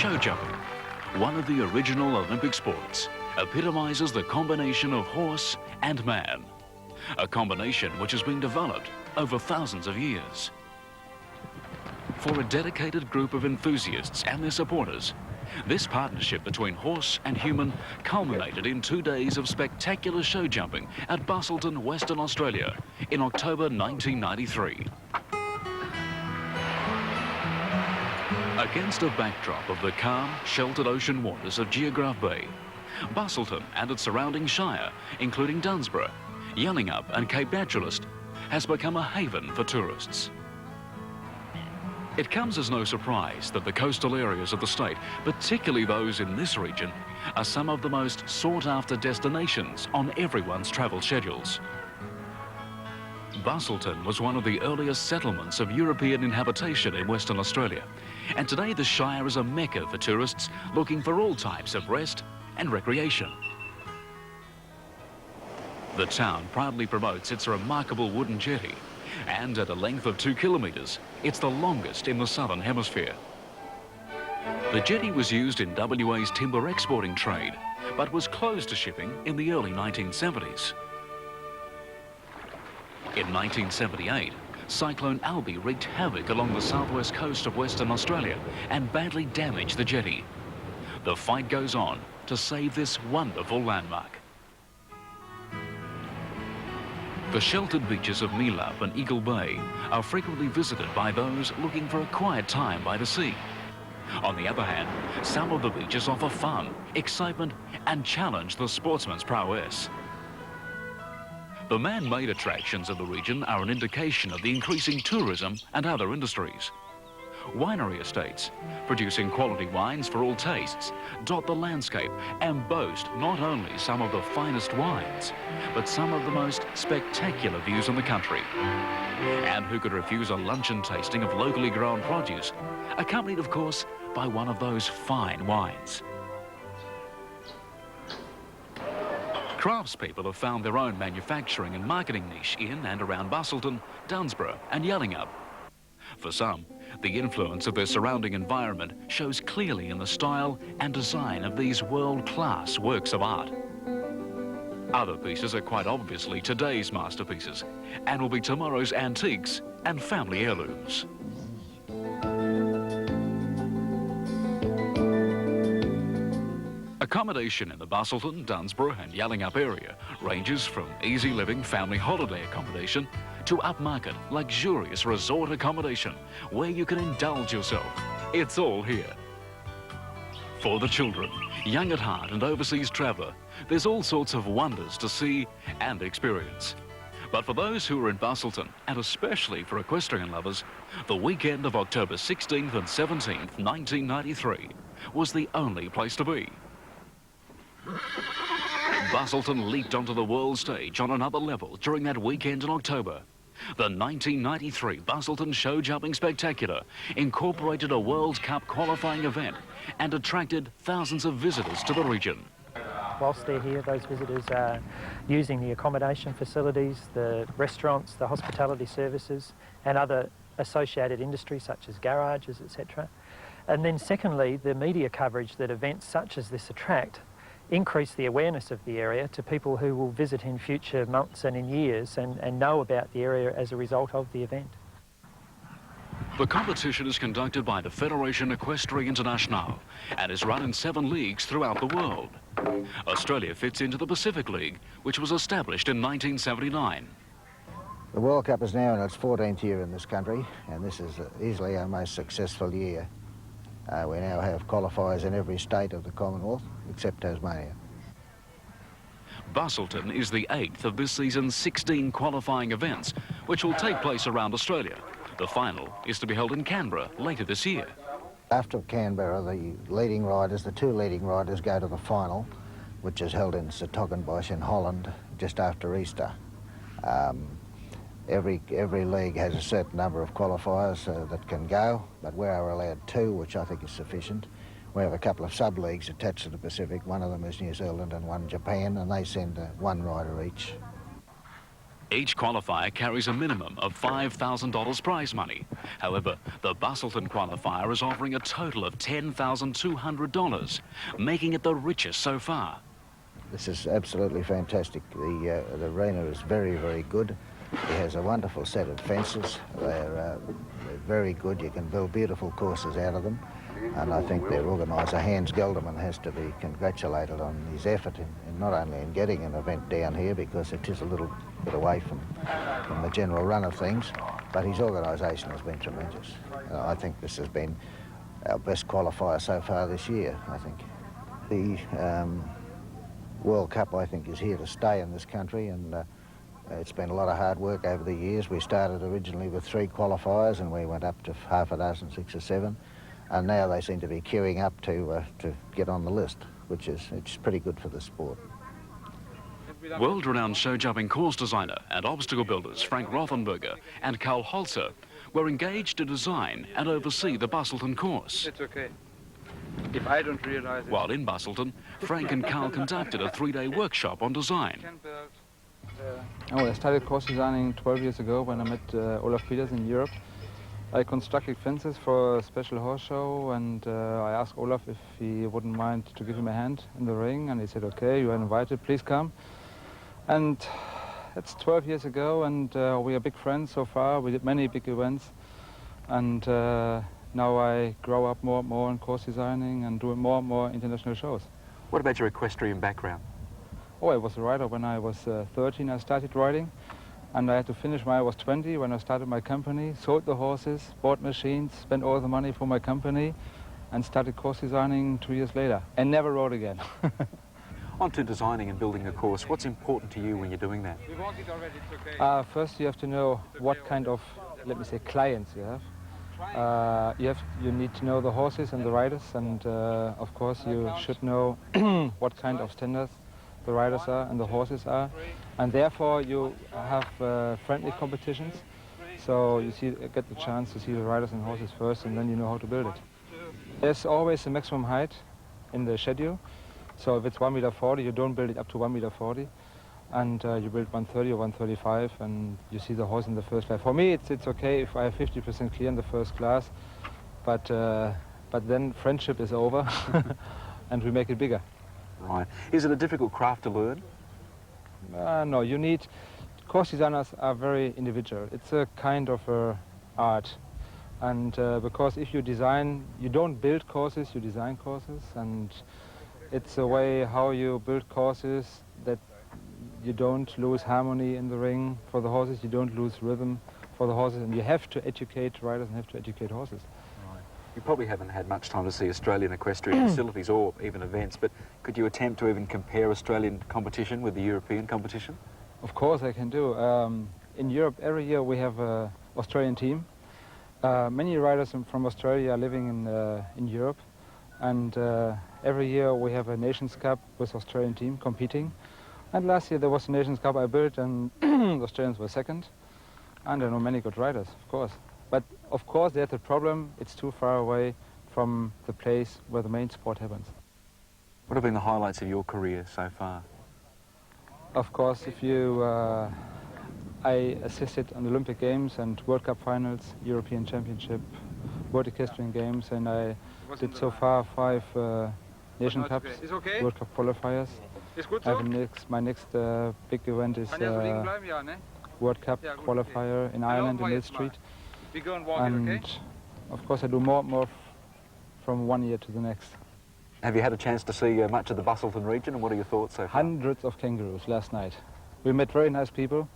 Show jumping, one of the original Olympic sports, epitomises the combination of horse and man, a combination which has been developed over thousands of years. For a dedicated group of enthusiasts and their supporters, this partnership between horse and human culminated in 2 days of spectacular show jumping at Busselton, Western Australia in October 1993. Against a backdrop of the calm, sheltered ocean waters of Geograph Bay, Busselton and its surrounding shire, including Dunsborough, Yallingup and Cape Naturalist, has become a haven for tourists. It comes as no surprise that the coastal areas of the state, particularly those in this region, are some of the most sought-after destinations on everyone's travel schedules. Busselton was one of the earliest settlements of European inhabitation in Western Australia, and today the Shire is a mecca for tourists looking for all types of rest and recreation. The town proudly promotes its remarkable wooden jetty, and at a length of 2 kilometres, it's the longest in the Southern Hemisphere. The jetty was used in WA's timber exporting trade, but was closed to shipping in the early 1970s. In 1978, Cyclone Alby wreaked havoc along the southwest coast of Western Australia and badly damaged the jetty. The fight goes on to save this wonderful landmark. The sheltered beaches of Meelup and Eagle Bay are frequently visited by those looking for a quiet time by the sea. On the other hand, some of the beaches offer fun, excitement and challenge the sportsman's prowess. The man-made attractions of the region are an indication of the increasing tourism and other industries. Winery estates, producing quality wines for all tastes, dot the landscape and boast not only some of the finest wines, but some of the most spectacular views in the country. And who could refuse a luncheon tasting of locally grown produce, accompanied of course by one of those fine wines. Craftspeople have found their own manufacturing and marketing niche in and around Busselton, Dunsborough and Yallingup. For some, the influence of their surrounding environment shows clearly in the style and design of these world-class works of art. Other pieces are quite obviously today's masterpieces and will be tomorrow's antiques and family heirlooms. Accommodation in the Busselton, Dunsborough and Yallingup area ranges from easy living family holiday accommodation to upmarket, luxurious resort accommodation where you can indulge yourself. It's all here. For the children, young at heart and overseas traveller, there's all sorts of wonders to see and experience. But for those who are in Busselton, and especially for equestrian lovers, the weekend of October 16th and 17th, 1993 was the only place to be. Busselton leaped onto the world stage on another level during that weekend in October. The 1993 Busselton Show Jumping Spectacular incorporated a World Cup qualifying event and attracted thousands of visitors to the region. Whilst they're here, those visitors are using the accommodation facilities, the restaurants, the hospitality services and other associated industries such as garages, etc. And then secondly, the media coverage that events such as this attract increase the awareness of the area to people who will visit in future months and in years and know about the area as a result of the event. The competition is conducted by the Fédération Équestre Internationale and is run in 7 leagues throughout the world. Australia fits into the Pacific League, which was established in 1979. The World Cup is now in its 14th year in this country, and this is easily our most successful year. We now have qualifiers in every state of the Commonwealth, except Tasmania. Busselton is the 8th of this season's 16 qualifying events, which will take place around Australia. The final is to be held in Canberra later this year. After Canberra, the leading riders, the 2 leading riders, go to the final, which is held in 's-Hertogenbosch in Holland just after Easter. Every league has a certain number of qualifiers that can go, but we are allowed 2, which I think is sufficient. We have a couple of sub-leagues attached to the Pacific. One of them is New Zealand and one Japan, and they send 1 rider each. Each qualifier carries a minimum of $5,000 prize money. However, the Busselton qualifier is offering a total of $10,200, making it the richest so far. This is absolutely fantastic. The arena is very, very good. It has a wonderful set of fences. They're very good. You can build beautiful courses out of them. And I think their organiser, Hans Gelderman, has to be congratulated on his effort in not only in getting an event down here, because it is a little bit away from the general run of things, but his organisation has been tremendous. I think this has been our best qualifier so far this year, I think. The World Cup, I think, is here to stay in this country, and it's been a lot of hard work over the years. We started originally with 3 qualifiers, and we went up to half a dozen, 6 or 7. And now they seem to be queuing up to get on the list, which is pretty good for the sport. World-renowned show-jumping course designer and obstacle builders Frank Rothenberger and Karl Holzer were engaged to design and oversee the Busselton course. It's okay. If I don't realize it. While in Busselton, Frank and Karl conducted a 3-day workshop on design. I started course designing 12 years ago when I met Olaf Peters in Europe. I constructed fences for a special horse show, and I asked Olaf if he wouldn't mind to give him a hand in the ring, and he said, okay, you are invited, please come. And that's 12 years ago, and we are big friends so far. We did many big events, and now I grow up more and more in course designing and doing more and more international shows. What about your equestrian background? Oh, I was a rider when I was 13. I started riding. And I had to finish when I was 20, when I started my company, sold the horses, bought machines, spent all the money for my company, and started course designing 2 years later, and never rode again. On to designing and building a course. What's important to you when you're doing that? First, you have to know what kind of, let me say, clients you have. You need to know the horses and the riders, and of course you should know what kind of standards the riders are and the horses are, and therefore you have friendly competitions, so you get the chance to see the riders and horses first, and then you know how to build it. There's always a maximum height in the schedule, so if it's 1.40 m, you don't build it up to 1.40 m, and you build 130 or 135, and you see the horse in the first class. For me, it's okay if I have 50% clear in the first class, but then friendship is over, and we make it bigger. Right. Is it a difficult craft to learn? No, you need... Course designers are very individual. It's a kind of art. And because if you design, you don't build courses, you design courses. And it's a way how you build courses that you don't lose harmony in the ring for the horses, you don't lose rhythm for the horses, and you have to educate riders and have to educate horses. You probably haven't had much time to see Australian equestrian facilities or even events, but could you attempt to even compare Australian competition with the European competition? Of course I can do. In Europe, every year we have an Australian team. Many riders from Australia are living in Europe, and every year we have a Nations Cup with Australian team competing. And last year there was a Nations Cup I built, and the Australians were second. And I know many good riders, of course. But of course there's a problem, it's too far away from the place where the main sport happens. What have been the highlights of your career so far? Of course, I assisted on Olympic Games and World Cup finals, European Championship, World Equestrian Games, and I did so far 5 Nation Cups, World Cup qualifiers. My next big event is World Cup qualifier in Ireland, in Mill Street. And of course I do more and more from one year to the next. Have you had a chance to see much of the Busselton region, and what are your thoughts so far? Hundreds of kangaroos last night. We met very nice people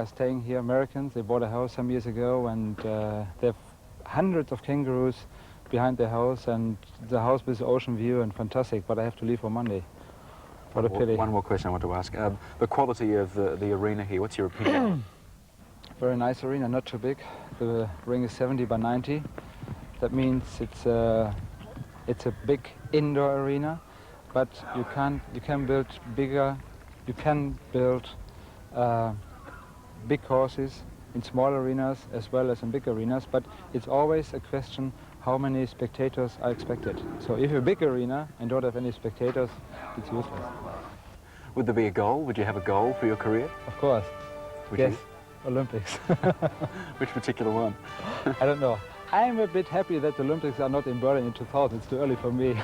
staying here, Americans. They bought a house some years ago, and they have hundreds of kangaroos behind their house, and the house with the ocean view, and fantastic, but I have to leave on Monday. What a pity. One more question I want to ask. The quality of the arena here, what's your opinion? Very nice arena, not too big. The ring is 70 by 90. That means it's a big indoor arena, but you can build bigger. You can build big courses in small arenas as well as in big arenas. But it's always a question how many spectators are expected. So if you have a big arena and don't have any spectators, it's useless. Would there be a goal? Would you have a goal for your career? Of course. would Yes, you? Olympics. Which particular one? I don't know. I'm a bit happy that the Olympics are not in Berlin in 2000. It's too early for me.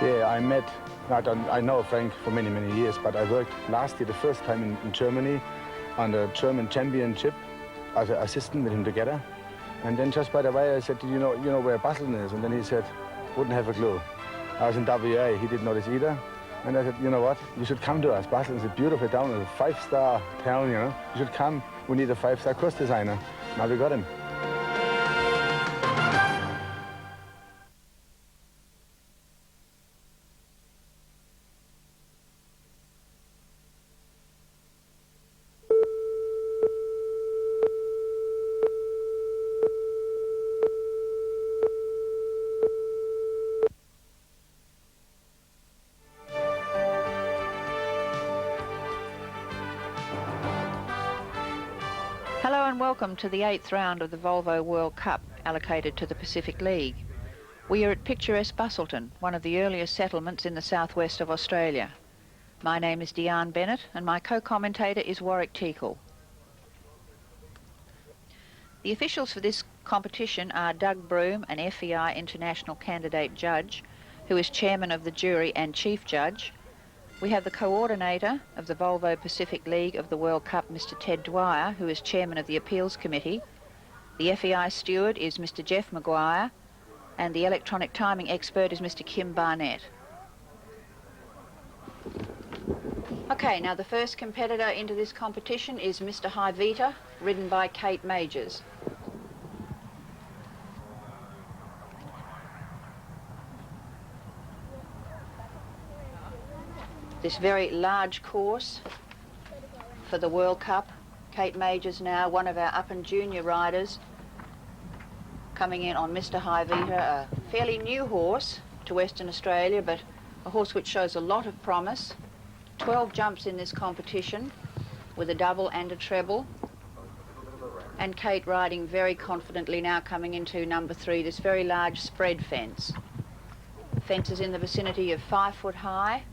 Yeah, I know Frank for many, many years, but I worked last year the first time in Germany on the German championship as an assistant with him together. And then just by the way, I said, you know where Busselton is? And then he said, wouldn't have a clue. I was in WA, he didn't know this either. And I said, you know what, you should come to us. Busselton is a beautiful town, it's a 5-star town, you know. You should come, we need a 5-star course designer. Now we got him. Hello and welcome to the 8th round of the Volvo World Cup allocated to the Pacific League. We are at picturesque Busselton, one of the earliest settlements in the southwest of Australia. My name is Diane Bennett and my co-commentator is Warwick Teakle. The officials for this competition are Doug Broom, an FEI International Candidate Judge, who is chairman of the jury and chief judge. We have the coordinator of the Volvo Pacific League of the World Cup, Mr. Ted Dwyer, who is chairman of the appeals committee. The FEI steward is Mr. Jeff Maguire, and the electronic timing expert is Mr. Kim Barnett. Okay, now the first competitor into this competition is Mr. Hyvita, ridden by Kate Majors. This very large course for the World Cup. Kate Majors now, one of our up and junior riders, coming in on Mr. Hyvita, a fairly new horse to Western Australia, but a horse which shows a lot of promise. 12 jumps in this competition with a double and a treble. And Kate riding very confidently now, coming into number 3, this very large spread fence. Fence is in the vicinity of 5 foot high,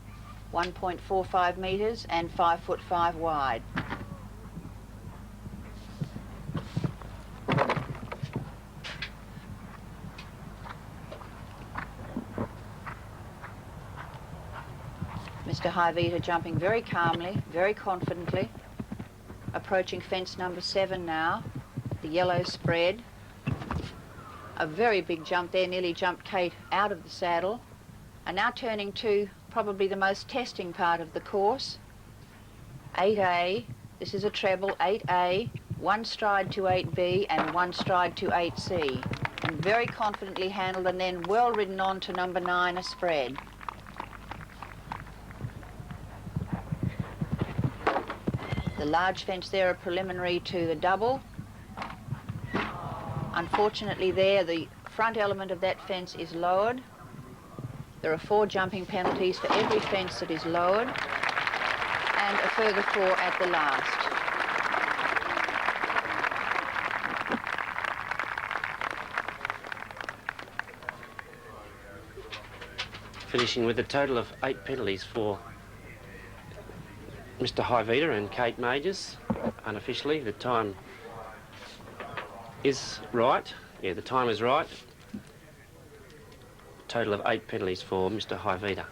1.45 metres and 5'5" wide. Mr. Hyvita jumping very calmly, very confidently, approaching fence number 7 now, the yellow spread. A very big jump there, nearly jumped Kate out of the saddle, and now turning to probably the most testing part of the course. 8A, this is a treble, 8A, 1 stride to 8B and 1 stride to 8C. And very confidently handled and then well ridden on to number 9, a spread. The large fence there, a preliminary to the double. Unfortunately there, the front element of that fence is lowered. There are 4 jumping penalties for every fence that is lowered, and a further 4 at the last. Finishing with a total of 8 penalties for Mr. Hyvita and Kate Majors. Unofficially, the time is right. Yeah, the time is right. Total of 8 penalties for Mr. Hyvita.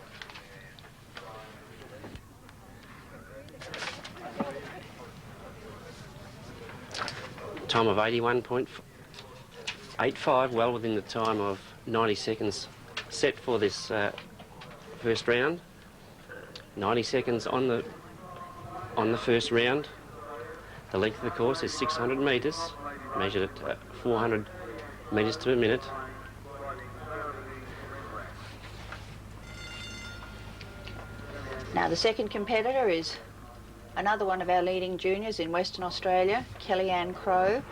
Time of 81.85, well within the time of 90 seconds set for this first round. 90 seconds on the first round. The length of the course is 600 metres, measured at 400 metres to a minute. Now the second competitor is another one of our leading juniors in Western Australia, Kellyanne Crowe.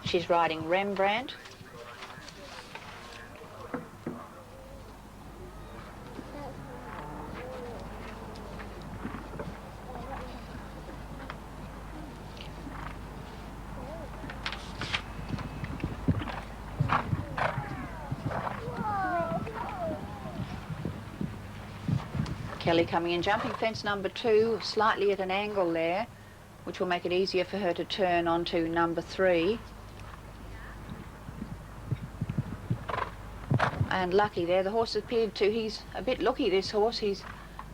She's riding Rembrandt. Kelly coming in, jumping fence number 2, slightly at an angle there, which will make it easier for her to turn onto number 3. And lucky there, the horse appeared to, he's a bit lucky, this horse, he's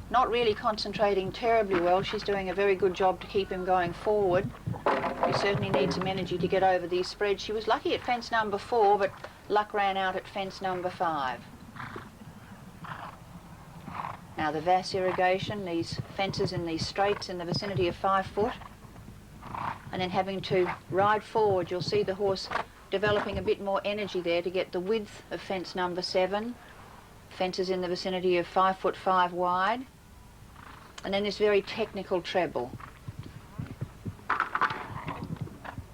not really concentrating terribly well. She's doing a very good job to keep him going forward. He certainly needs some energy to get over these spreads. She was lucky at fence number 4, but luck ran out at fence number 5. Now the Vass irrigation, these fences in these straights in the vicinity of 5 foot, and then having to ride forward, you'll see the horse developing a bit more energy there to get the width of fence number 7, fences in the vicinity of 5 foot 5 wide, and then this very technical treble.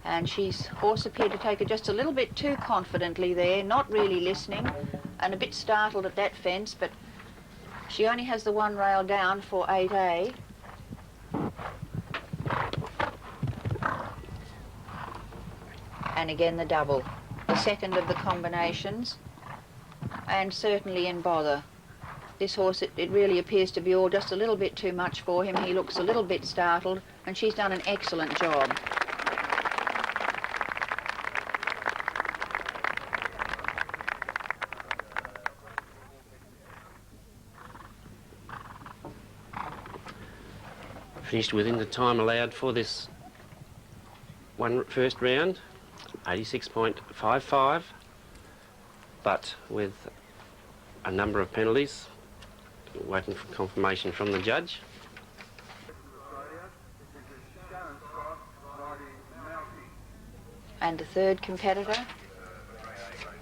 And horse appeared to take it just a little bit too confidently there, not really listening, and a bit startled at that fence, but she only has the one rail down for 8A. And again the double, the second of the combinations, and certainly in bother. This horse, it really appears to be all just a little bit too much for him. He looks a little bit startled, and she's done an excellent job. Finished within the time allowed for this first round, 86.55, but with a number of penalties, waiting for confirmation from the judge. And the third competitor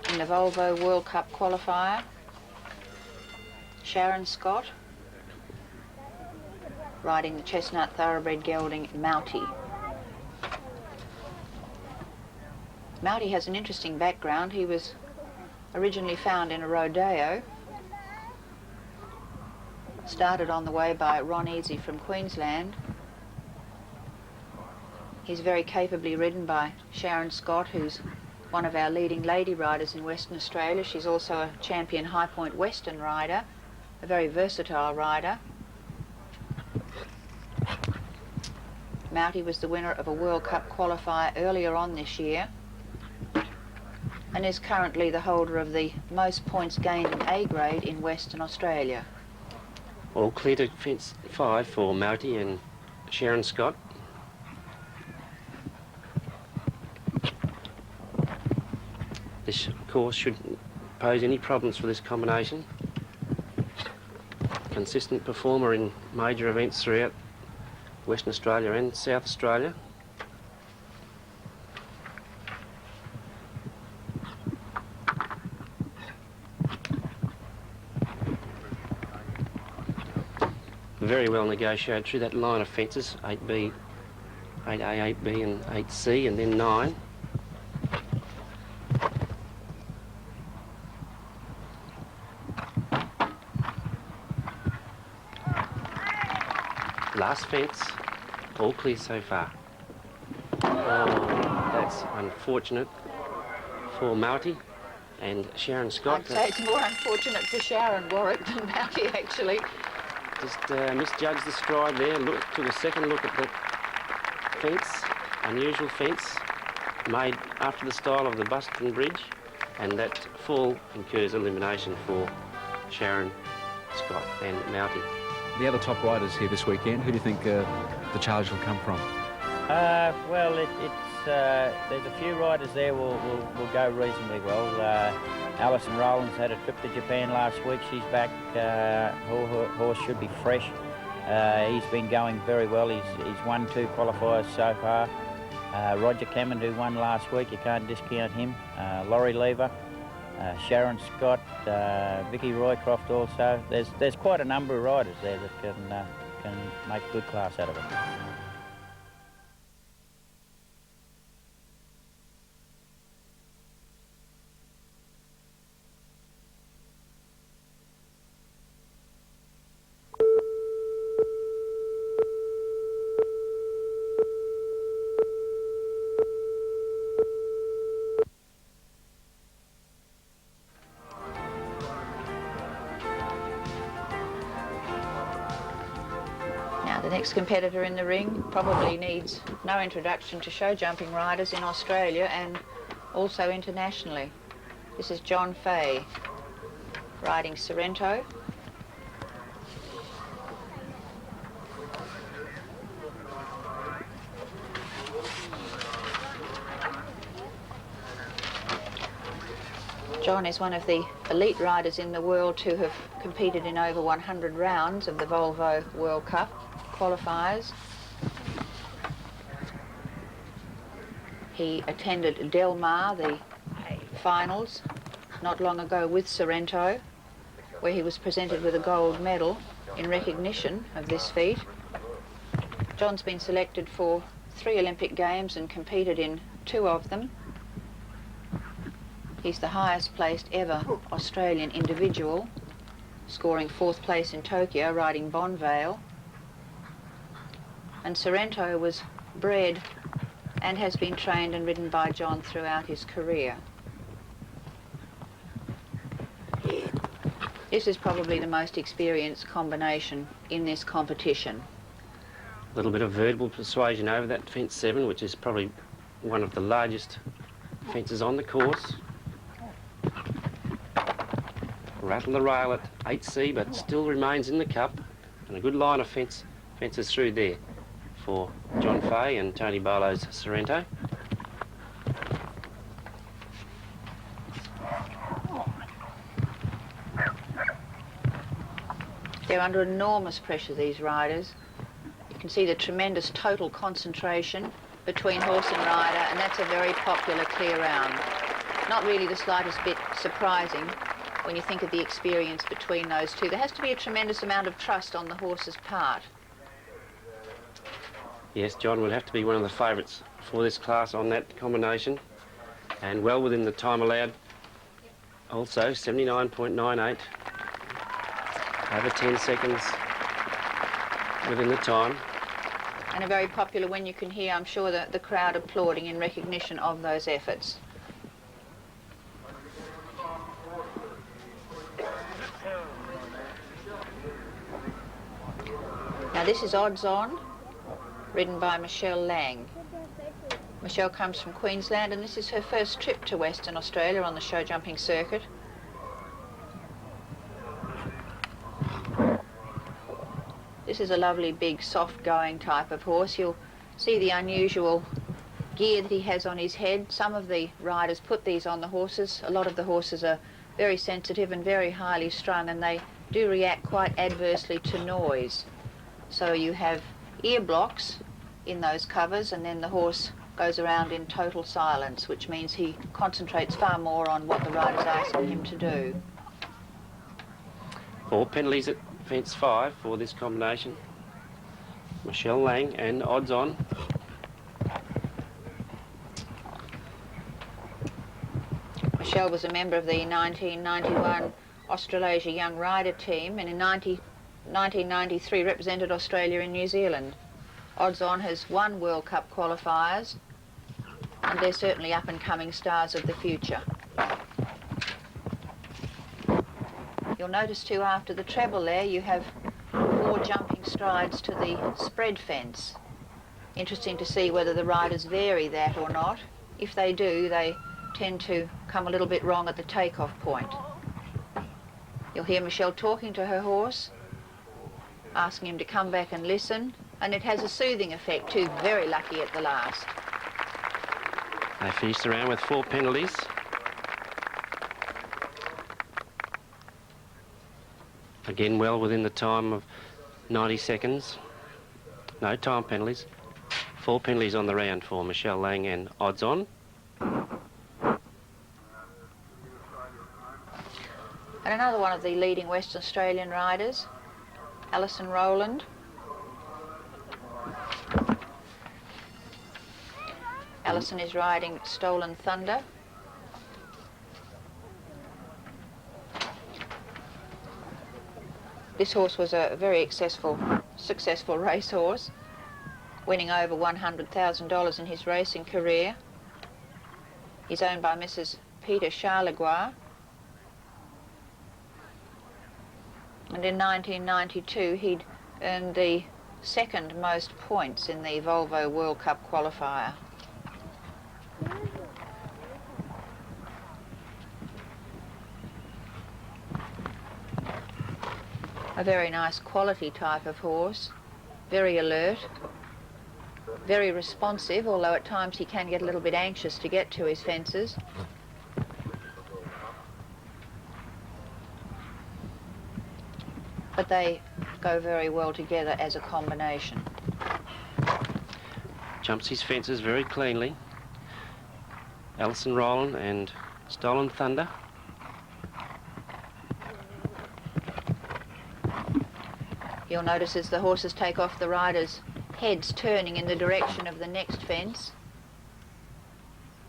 in the Volvo World Cup qualifier, Sharon Scott, riding the chestnut thoroughbred gelding Mouty. Mouty has an interesting background. He was originally found in a rodeo, started on the way by Ron Easy from Queensland. He's very capably ridden by Sharon Scott, who's one of our leading lady riders in Western Australia. She's also a champion High Point Western rider, a very versatile rider. Mouty was the winner of a World Cup qualifier earlier on this year and is currently the holder of the most points gained in A grade in Western Australia. All clear to fence 5 for Mouty and Sharon Scott. This course shouldn't pose any problems for this combination. Consistent performer in major events throughout Western Australia and South Australia. Very well negotiated through that line of fences, 8B, 8A, 8B and 8C, and then 9. Last fence, all clear so far. Oh, that's unfortunate for Mouty and Sharon Scott. I'd say it's more unfortunate for Sharon Warwick than Mouty, actually. Just misjudged the stride there, took a second look at the fence, unusual fence, made after the style of the Busselton Bridge, and that fall incurs elimination for Sharon Scott and Mouty. The other top riders here this weekend, who do you think the charge will come from? Well, there's a few riders there will go reasonably well. Alison Rowlands had a trip to Japan last week. She's back. Her horse should be fresh. He's been going very well. He's won 2 qualifiers so far. Roger Cameron, who won last week, you can't discount him. Laurie Lever, Sharon Scott, Vicky Roycroft also. There's quite a number of riders there that can make good class out of it. The next competitor in the ring probably needs no introduction to show jumping riders in Australia and also internationally. This is John Fay riding Sorrento. John is one of the elite riders in the world to have competed in over 100 rounds of the Volvo World Cup qualifiers. He attended Del Mar, the finals, not long ago with Sorrento, where he was presented with a gold medal in recognition of this feat. John's been selected for 3 Olympic Games and competed in 2 of them. He's the highest placed ever Australian individual, scoring 4th place in Tokyo riding Bonvale. And Sorrento was bred and has been trained and ridden by John throughout his career. This is probably the most experienced combination in this competition. A little bit of verbal persuasion over that fence 7, which is probably one of the largest fences on the course. Rattle the rail at 8C, but still remains in the cup, and a good line of fences through there for John Fay and Tony Barlow's Sorrento. They're under enormous pressure, these riders. You can see the tremendous total concentration between horse and rider, and that's a very popular clear round. Not really the slightest bit surprising when you think of the experience between those two. There has to be a tremendous amount of trust on the horse's part. Yes, John would have to be one of the favourites for this class on that combination, and well within the time allowed. Also 79.98, over 10 seconds within the time. And a very popular one. You can hear, I'm sure, the crowd applauding in recognition of those efforts. Now this is Odds On, ridden by Michelle Lang. Michelle comes from Queensland, and this is her first trip to Western Australia on the show jumping circuit. This is a lovely, big, soft-going type of horse. You'll see the unusual gear that he has on his head. Some of the riders put these on the horses. A lot of the horses are very sensitive and very highly strung, and they do react quite adversely to noise. So you have ear blocks in those covers, and then the horse goes around in total silence, which means he concentrates far more on what the rider's asking him to do. 4 penalties at fence 5 for this combination. Michelle Lang and Odds On. Michelle was a member of the 1991 Australasia Young Rider team, and in 1993 represented Australia in New Zealand. Odds On has won World Cup qualifiers, and they're certainly up-and-coming stars of the future. You'll notice too, after the treble there, you have 4 jumping strides to the spread fence. Interesting to see whether the riders vary that or not. If they do, they tend to come a little bit wrong at the takeoff point. You'll hear Michelle talking to her horse, asking him to come back and listen, and it has a soothing effect too. Very lucky at the last. They finished the round with 4 penalties. Again, well within the time of 90 seconds. No time penalties. 4 penalties on the round for Michelle Lang and Odds On. And another one of the leading Western Australian riders, Alison Rowland. Alison is riding Stolen Thunder. This horse was a very successful racehorse, winning over $100,000 in his racing career. He's owned by Mrs. Peter Charlegois. And in 1992, he'd earned the second most points in the Volvo World Cup qualifier. A very nice quality type of horse, very alert, very responsive, although at times he can get a little bit anxious to get to his fences. But they go very well together as a combination. Jumps his fences very cleanly. Alison Rowland and Stolen Thunder. You'll notice as the horses take off, the riders' heads turning in the direction of the next fence.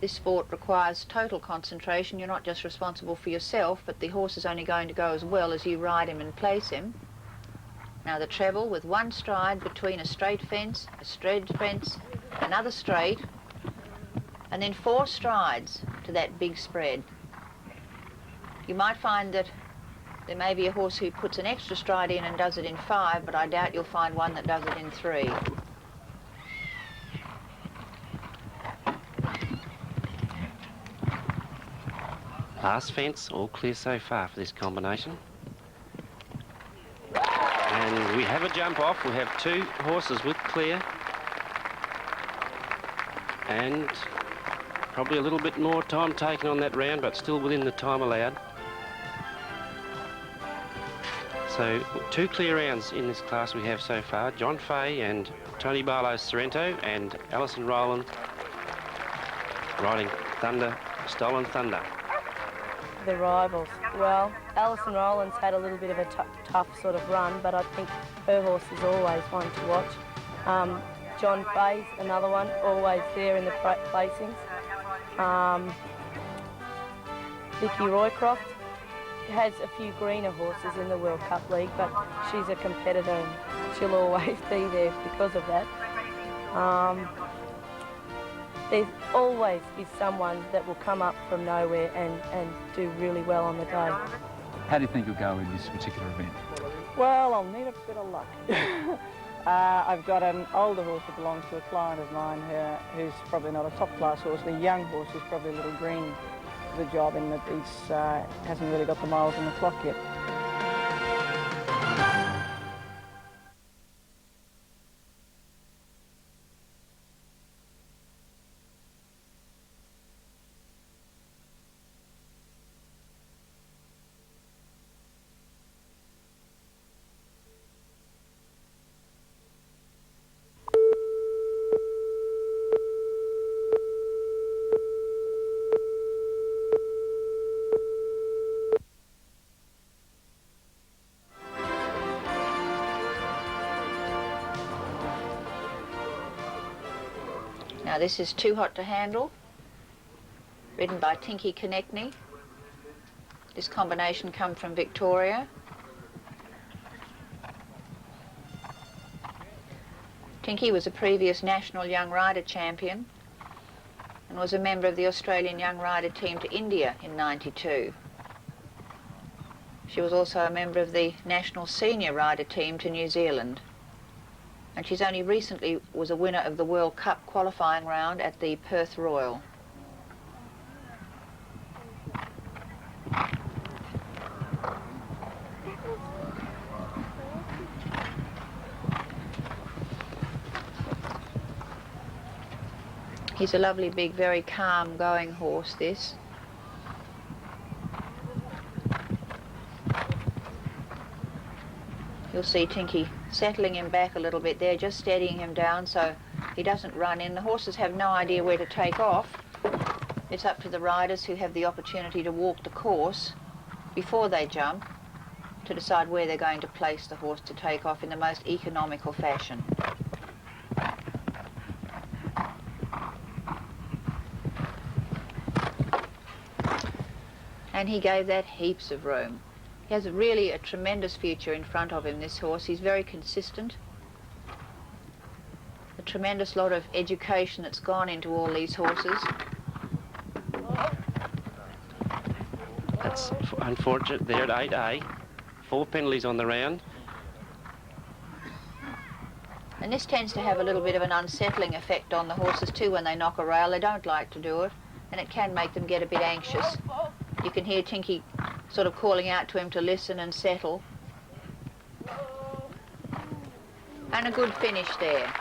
This sport requires total concentration. You're not just responsible for yourself, but the horse is only going to go as well as you ride him and place him. Now the treble with one stride between a straight fence, a straight fence, another straight, and then 4 strides to that big spread. You might find that there may be a horse who puts an extra stride in and does it in 5, but I doubt you'll find one that does it in 3. Last fence, all clear so far for this combination. And we have a jump off. We have 2 horses with clear. And probably a little bit more time taken on that round, but still within the time allowed. So 2 clear rounds in this class we have so far. John Fay and Tony Barlow's Sorrento, and Alison Rowland riding Thunder, Stolen Thunder. The rivals. Well, Alison Rowland's had a little bit of a tough sort of run, but I think her horse is always one to watch. John Fay's another one, always there in the placings. Vicky Roycroft has a few greener horses in the World Cup League, but she's a competitor and she'll always be there because of that. There always is someone that will come up from nowhere and do really well on the day. How do you think you'll go in this particular event? Well, I'll need a bit of luck. I've got an older horse that belongs to a client of mine who's probably not a top-class horse. The young horse is probably a little green for the job in that he hasn't really got the miles on the clock yet. Now this is Too Hot to Handle, ridden by Tinky Konechny. This combination come from Victoria. Tinky was a previous national young rider champion and was a member of the Australian young rider team to India in '92. She was also a member of the national senior rider team to New Zealand. And she's only recently was a winner of the World Cup qualifying round at the Perth Royal. He's a lovely, big, very calm going horse, this. You'll see Tinky settling him back a little bit there, just steadying him down so he doesn't run in. The horses have no idea where to take off. It's up to the riders, who have the opportunity to walk the course before they jump, to decide where they're going to place the horse to take off in the most economical fashion. And he gave that heaps of room. He has really a tremendous future in front of him, this horse. He's very consistent. A tremendous lot of education that's gone into all these horses. That's unfortunate there at 8A. 4 penalties on the round. And this tends to have a little bit of an unsettling effect on the horses too when they knock a rail. They don't like to do it, and it can make them get a bit anxious. You can hear Tinky sort of calling out to him to listen and settle. And a good finish there.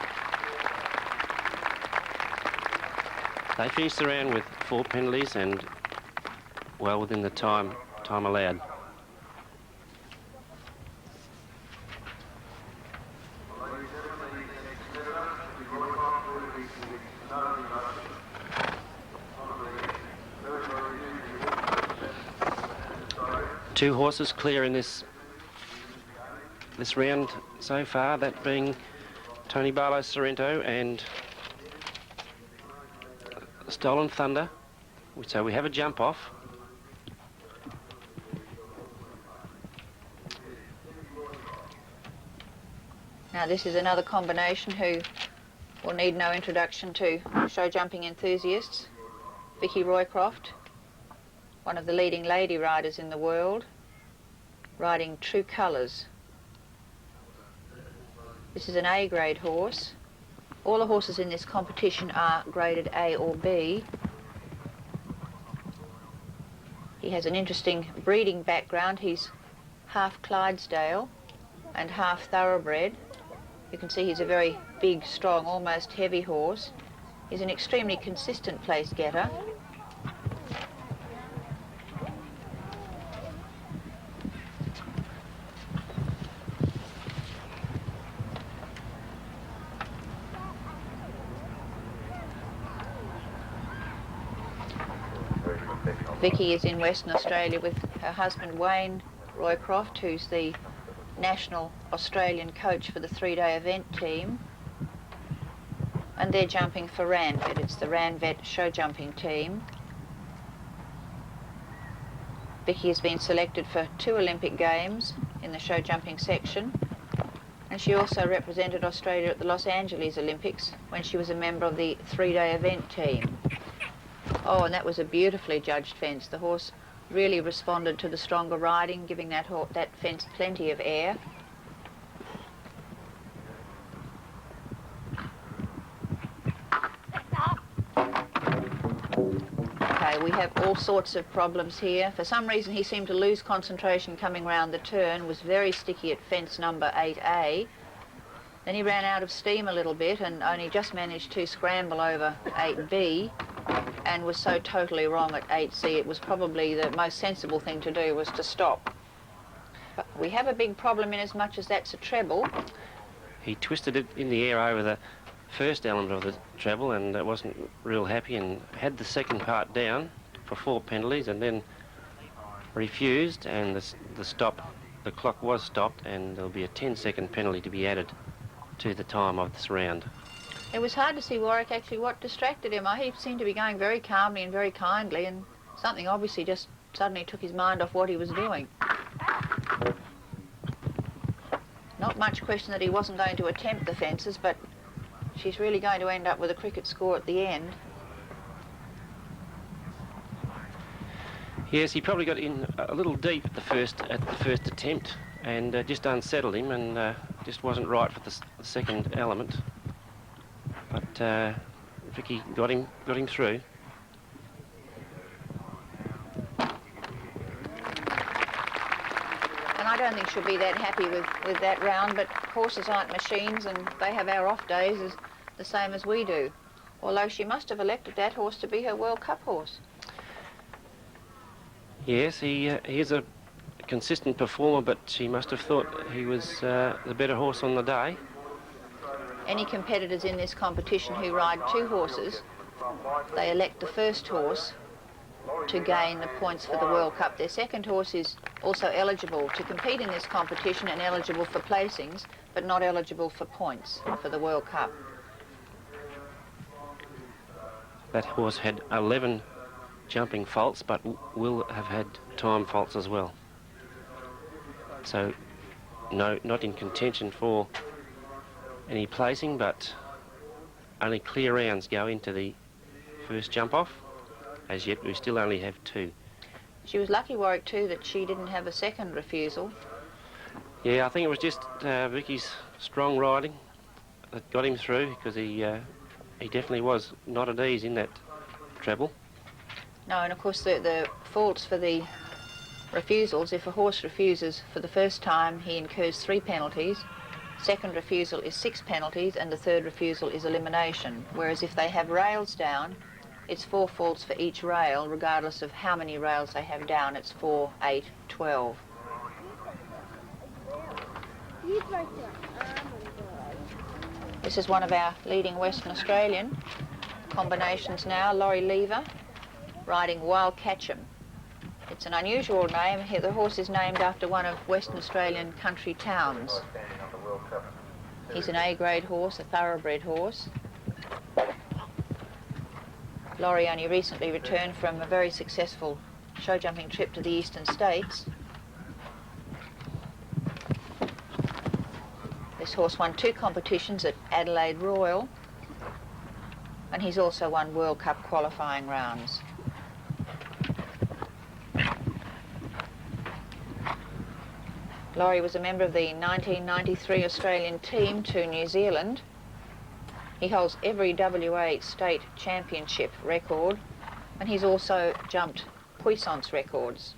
They finished the round with 4 penalties and well within the time allowed. Two horses clear in this round so far, that being Tony Barlow Sorrento and Stolen Thunder. So we have a jump off. Now this is another combination who will need no introduction to show jumping enthusiasts. Vicky Roycroft, one of the leading lady riders in the world, riding True Colours. This is an A-grade horse. All the horses in this competition are graded A or B. He has an interesting breeding background. He's half Clydesdale and half thoroughbred. You can see he's a very big, strong, almost heavy horse. He's an extremely consistent place getter. Vicky is in Western Australia with her husband Wayne Roycroft, who's the national Australian coach for the 3-day event team, and they're jumping for Ranvet. It's the Ranvet show jumping team. Vicky has been selected for 2 Olympic Games in the show jumping section, and she also represented Australia at the Los Angeles Olympics when she was a member of the 3-day event team. Oh, and that was a beautifully judged fence. The horse really responded to the stronger riding, giving that fence plenty of air. Okay, we have all sorts of problems here. For some reason he seemed to lose concentration coming round the turn, was very sticky at fence number 8A. Then he ran out of steam a little bit and only just managed to scramble over 8B. And was so totally wrong at 8C, it was probably the most sensible thing to do was to stop. But we have a big problem in as much as that's a treble. He twisted it in the air over the first element of the treble and wasn't real happy, and had the second part down for 4 penalties and then refused, and the clock was stopped, and there'll be a 10-second penalty to be added to the time of this round. It was hard to see, Warwick, actually what distracted him. He seemed to be going very calmly and very kindly, and something obviously just suddenly took his mind off what he was doing. Not much question that he wasn't going to attempt the fences, but she's really going to end up with a cricket score at the end. Yes, he probably got in a little deep at the first attempt, and just unsettled him, and just wasn't right for the second element. But Vicky got him through. And I don't think she'll be that happy with that round, but horses aren't machines, and they have our off days as the same as we do. Although she must have elected that horse to be her World Cup horse. Yes, he is a consistent performer, but she must have thought he was the better horse on the day. Any competitors in this competition who ride 2 horses, they elect the first horse to gain the points for the World Cup. Their second horse is also eligible to compete in this competition and eligible for placings, but not eligible for points for the World Cup. That horse had 11 jumping faults, but will have had time faults as well. So, no, not in contention for any placing, but only clear rounds go into the first jump off. As yet, we still only have 2. She was lucky, Warwick, too, that she didn't have a second refusal. Yeah, I think it was just Vicky's strong riding that got him through, because he definitely was not at ease in that treble. No, and of course the faults for the refusals, if a horse refuses for the first time, he incurs 3 penalties. Second refusal is 6 penalties, and the third refusal is elimination. Whereas if they have rails down, it's 4 faults for each rail, regardless of how many rails they have down. It's 4, 8, 12. This is one of our leading Western Australian combinations now, Laurie Lever, riding Wild Catchem. It's an unusual name. The horse is named after one of Western Australian country towns. He's an A-grade horse, a thoroughbred horse. Laurie only recently returned from a very successful show jumping trip to the Eastern States. This horse won 2 competitions at Adelaide Royal, and he's also won World Cup qualifying rounds. Laurie was a member of the 1993 Australian team to New Zealand. He holds every WA state championship record, and he's also jumped puissance records.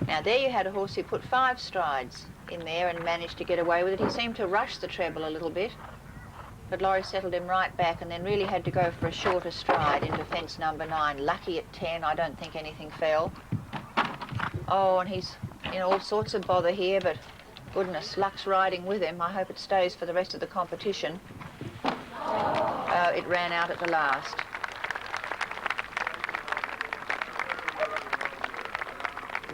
Now there you had a horse who put 5 strides in there and managed to get away with it. He seemed to rush the treble a little bit, but Laurie settled him right back and then really had to go for a shorter stride into fence number 9. Lucky at 10, I don't think anything fell. Oh, and he's in all sorts of bother here, but goodness, luck's riding with him. I hope it stays for the rest of the competition. It ran out at the last.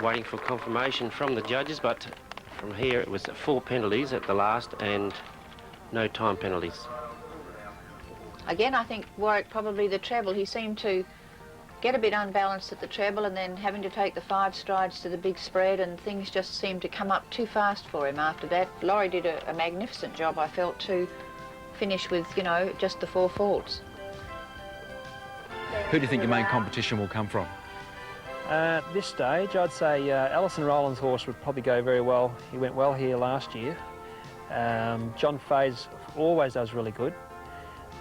Waiting for confirmation from the judges, but from here it was 4 penalties at the last and no time penalties. Again, I think Warwick probably the treble. He seemed to get a bit unbalanced at the treble and then having to take the 5 strides to the big spread, and things just seemed to come up too fast for him after that. Laurie did a magnificent job, I felt, to finish with, you know, just the 4 faults. Who do you think your main competition will come from? At this stage, I'd say Alison Rowland's horse would probably go very well. He went well here last year. John Fay's always does really good.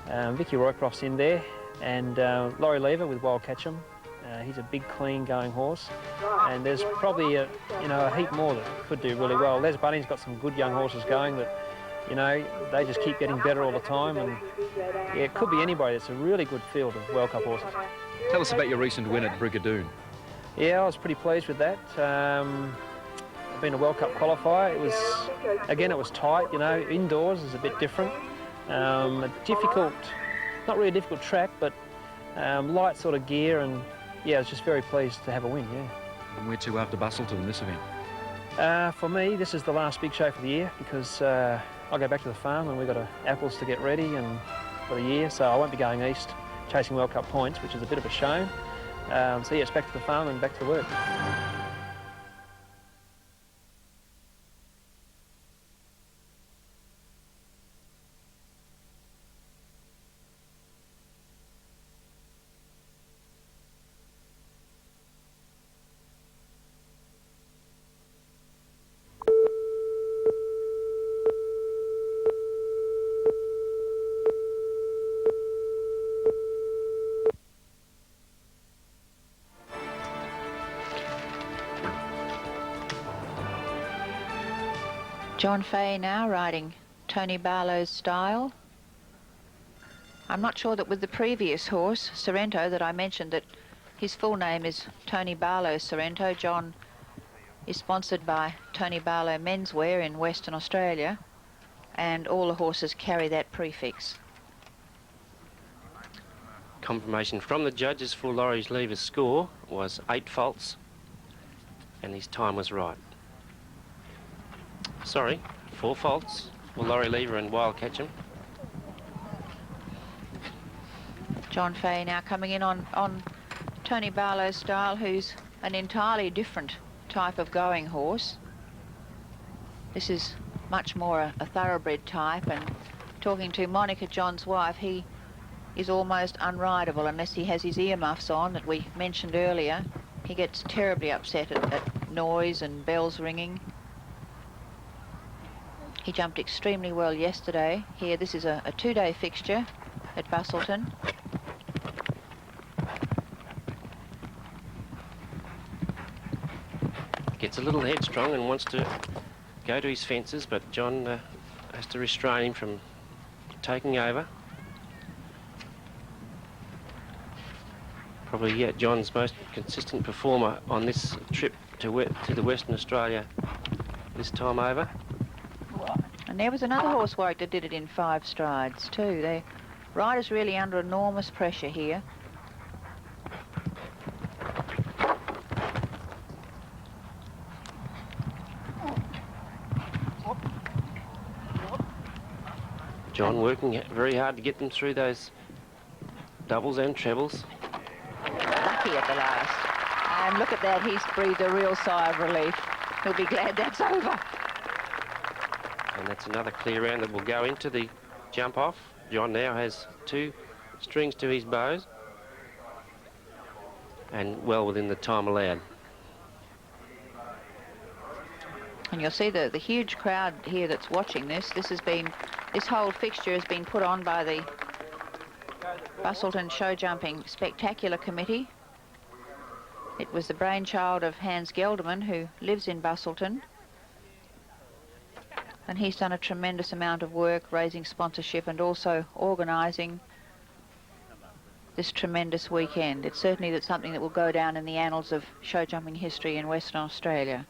Vicky Roycroft's in there, and Laurie Lever with Wild Catchem. He's a big, clean going horse, and there's probably a heap more that could do really well. Les Bunning's got some good young horses going that, you know, they just keep getting better all the time, and yeah, it could be anybody. It's a really good field of World Cup horses. Tell us about your recent win at Brigadoon. Yeah, I was pretty pleased with that. I've been a World Cup qualifier. It was, again, it was tight, you know, indoors is a bit different. A difficult, not really a difficult track, but light sort of gear, and yeah, I was just very pleased to have a win, yeah. And where to after Busselton in this event? For me, this is the last big show for the year, because I'll go back to the farm and we've got apples to get ready and for the year, so I won't be going east chasing World Cup points, which is a bit of a shame. So yeah, it's back to the farm and back to work. John Fay now riding Tony Barlow's style. I'm not sure that with the previous horse, Sorrento, that I mentioned that his full name is Tony Barlow Sorrento. John is sponsored by Tony Barlow Menswear in Western Australia, and all the horses carry that prefix. Confirmation from the judges for Laurie Lever's score was 8 faults, and his time was right. Sorry, 4 faults for Laurie Lever and Wild Catchem. John Fay now coming in on Tony Barlow's style, who's an entirely different type of going horse. This is much more a thoroughbred type, and talking to Monica, John's wife, he is almost unrideable unless he has his earmuffs on that we mentioned earlier. He gets terribly upset at noise and bells ringing. He jumped extremely well yesterday. Here, this is a two-day fixture at Busselton. Gets a little headstrong and wants to go to his fences, but John has to restrain him from taking over. Probably John's most consistent performer on this trip to the Western Australia this time over. And there was another horse warwick that did it in 5 strides too. The rider's really under enormous pressure here. John working very hard to get them through those doubles and trebles. Lucky at the last. And look at that, he's breathed a real sigh of relief. He'll be glad that's over. And that's another clear round that will go into the jump off. John now has 2 strings to his bows and well within the time allowed. And you'll see the huge crowd here that's watching this. This whole fixture has been put on by the Busselton Show Jumping Spectacular Committee. It was the brainchild of Hans Gelderman, who lives in Busselton. And he's done a tremendous amount of work raising sponsorship and also organising this tremendous weekend. It's certainly something that will go down in the annals of show jumping history in Western Australia.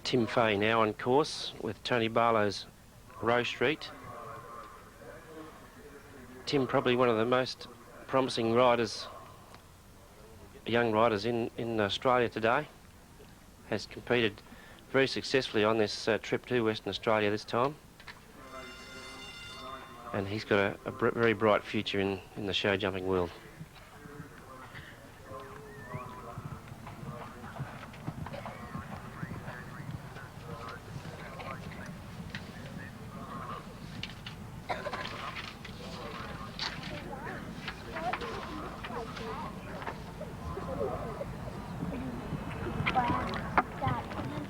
Tim Fay now on course with Tony Barlow's Rowe Street. Tim, probably one of the most promising riders, young riders in Australia today, has competed very successfully on this trip to Western Australia this time. And he's got a very bright future in the show jumping world.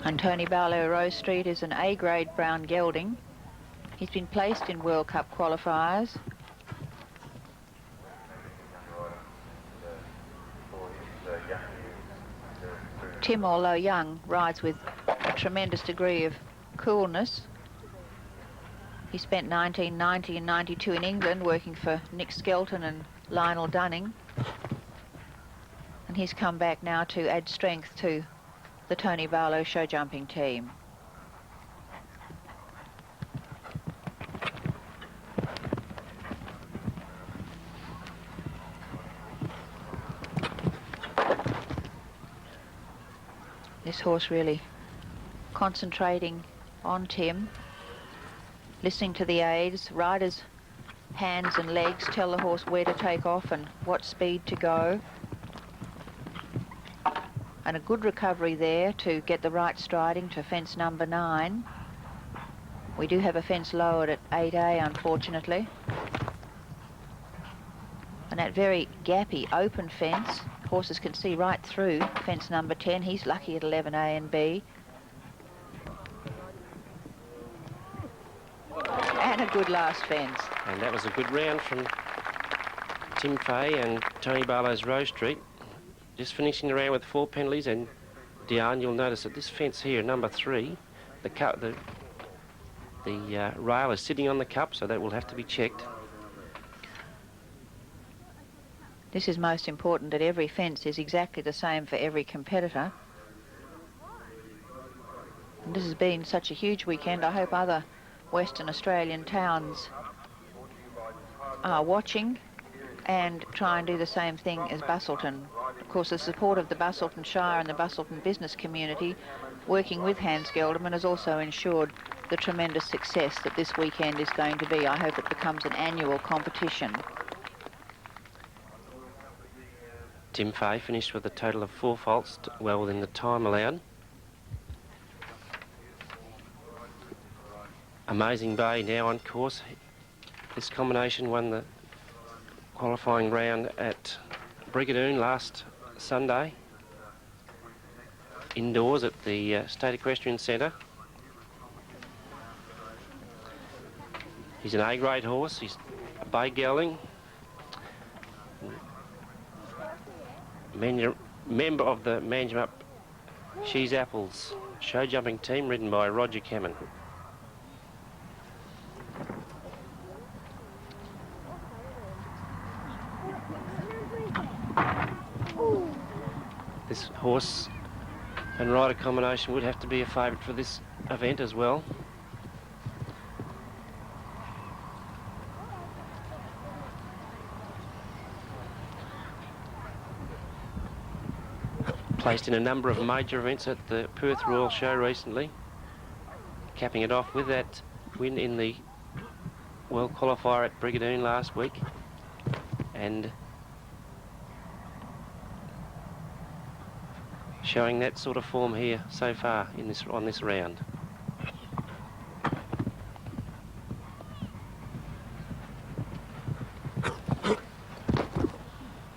And Tony Barlow Rowe Street is an A-grade brown gelding. He's been placed in World Cup qualifiers. Tim, although young, rides with a tremendous degree of coolness. He spent 1990 and 92 in England working for Nick Skelton and Lionel Dunning. And he's come back now to add strength to the Tony Barlow show jumping team. This horse really concentrating on Tim, listening to the aids. Riders' hands and legs tell the horse where to take off and what speed to go. And a good recovery there to get the right striding to fence number 9. We do have a fence lowered at 8A, unfortunately. And that very gappy open fence, horses can see right through fence number 10. He's lucky at 11A and B. And a good last fence. And that was a good round from Tim Fay and Tony Barlow's Rowe Street. Just finishing the round with 4 penalties, and Diane, you'll notice that this fence here, number 3, the rail is sitting on the cup, so that will have to be checked. This is most important, that every fence is exactly the same for every competitor. And this has been such a huge weekend. I hope other Western Australian towns are watching and try and do the same thing as Busselton. Of course, the support of the Busselton Shire and the Busselton business community working with Hans Gelderman has also ensured the tremendous success that this weekend is going to be. I hope it becomes an annual competition. Tim Fay finished with a total of 4 faults, well within the time allowed. Amazing Bay now on course. This combination won the qualifying round at Brigadoon last Sunday, indoors at the State Equestrian Centre. He's an A-grade horse. He's a bay gelding. Member of the Manjimup She's Apples show jumping team, ridden by Roger Cameron. This horse and rider combination would have to be a favourite for this event as well. Placed in a number of major events at the Perth Royal Show recently, capping it off with that win in the World Qualifier at Brigadoon last week, and showing that sort of form here so far in on this round.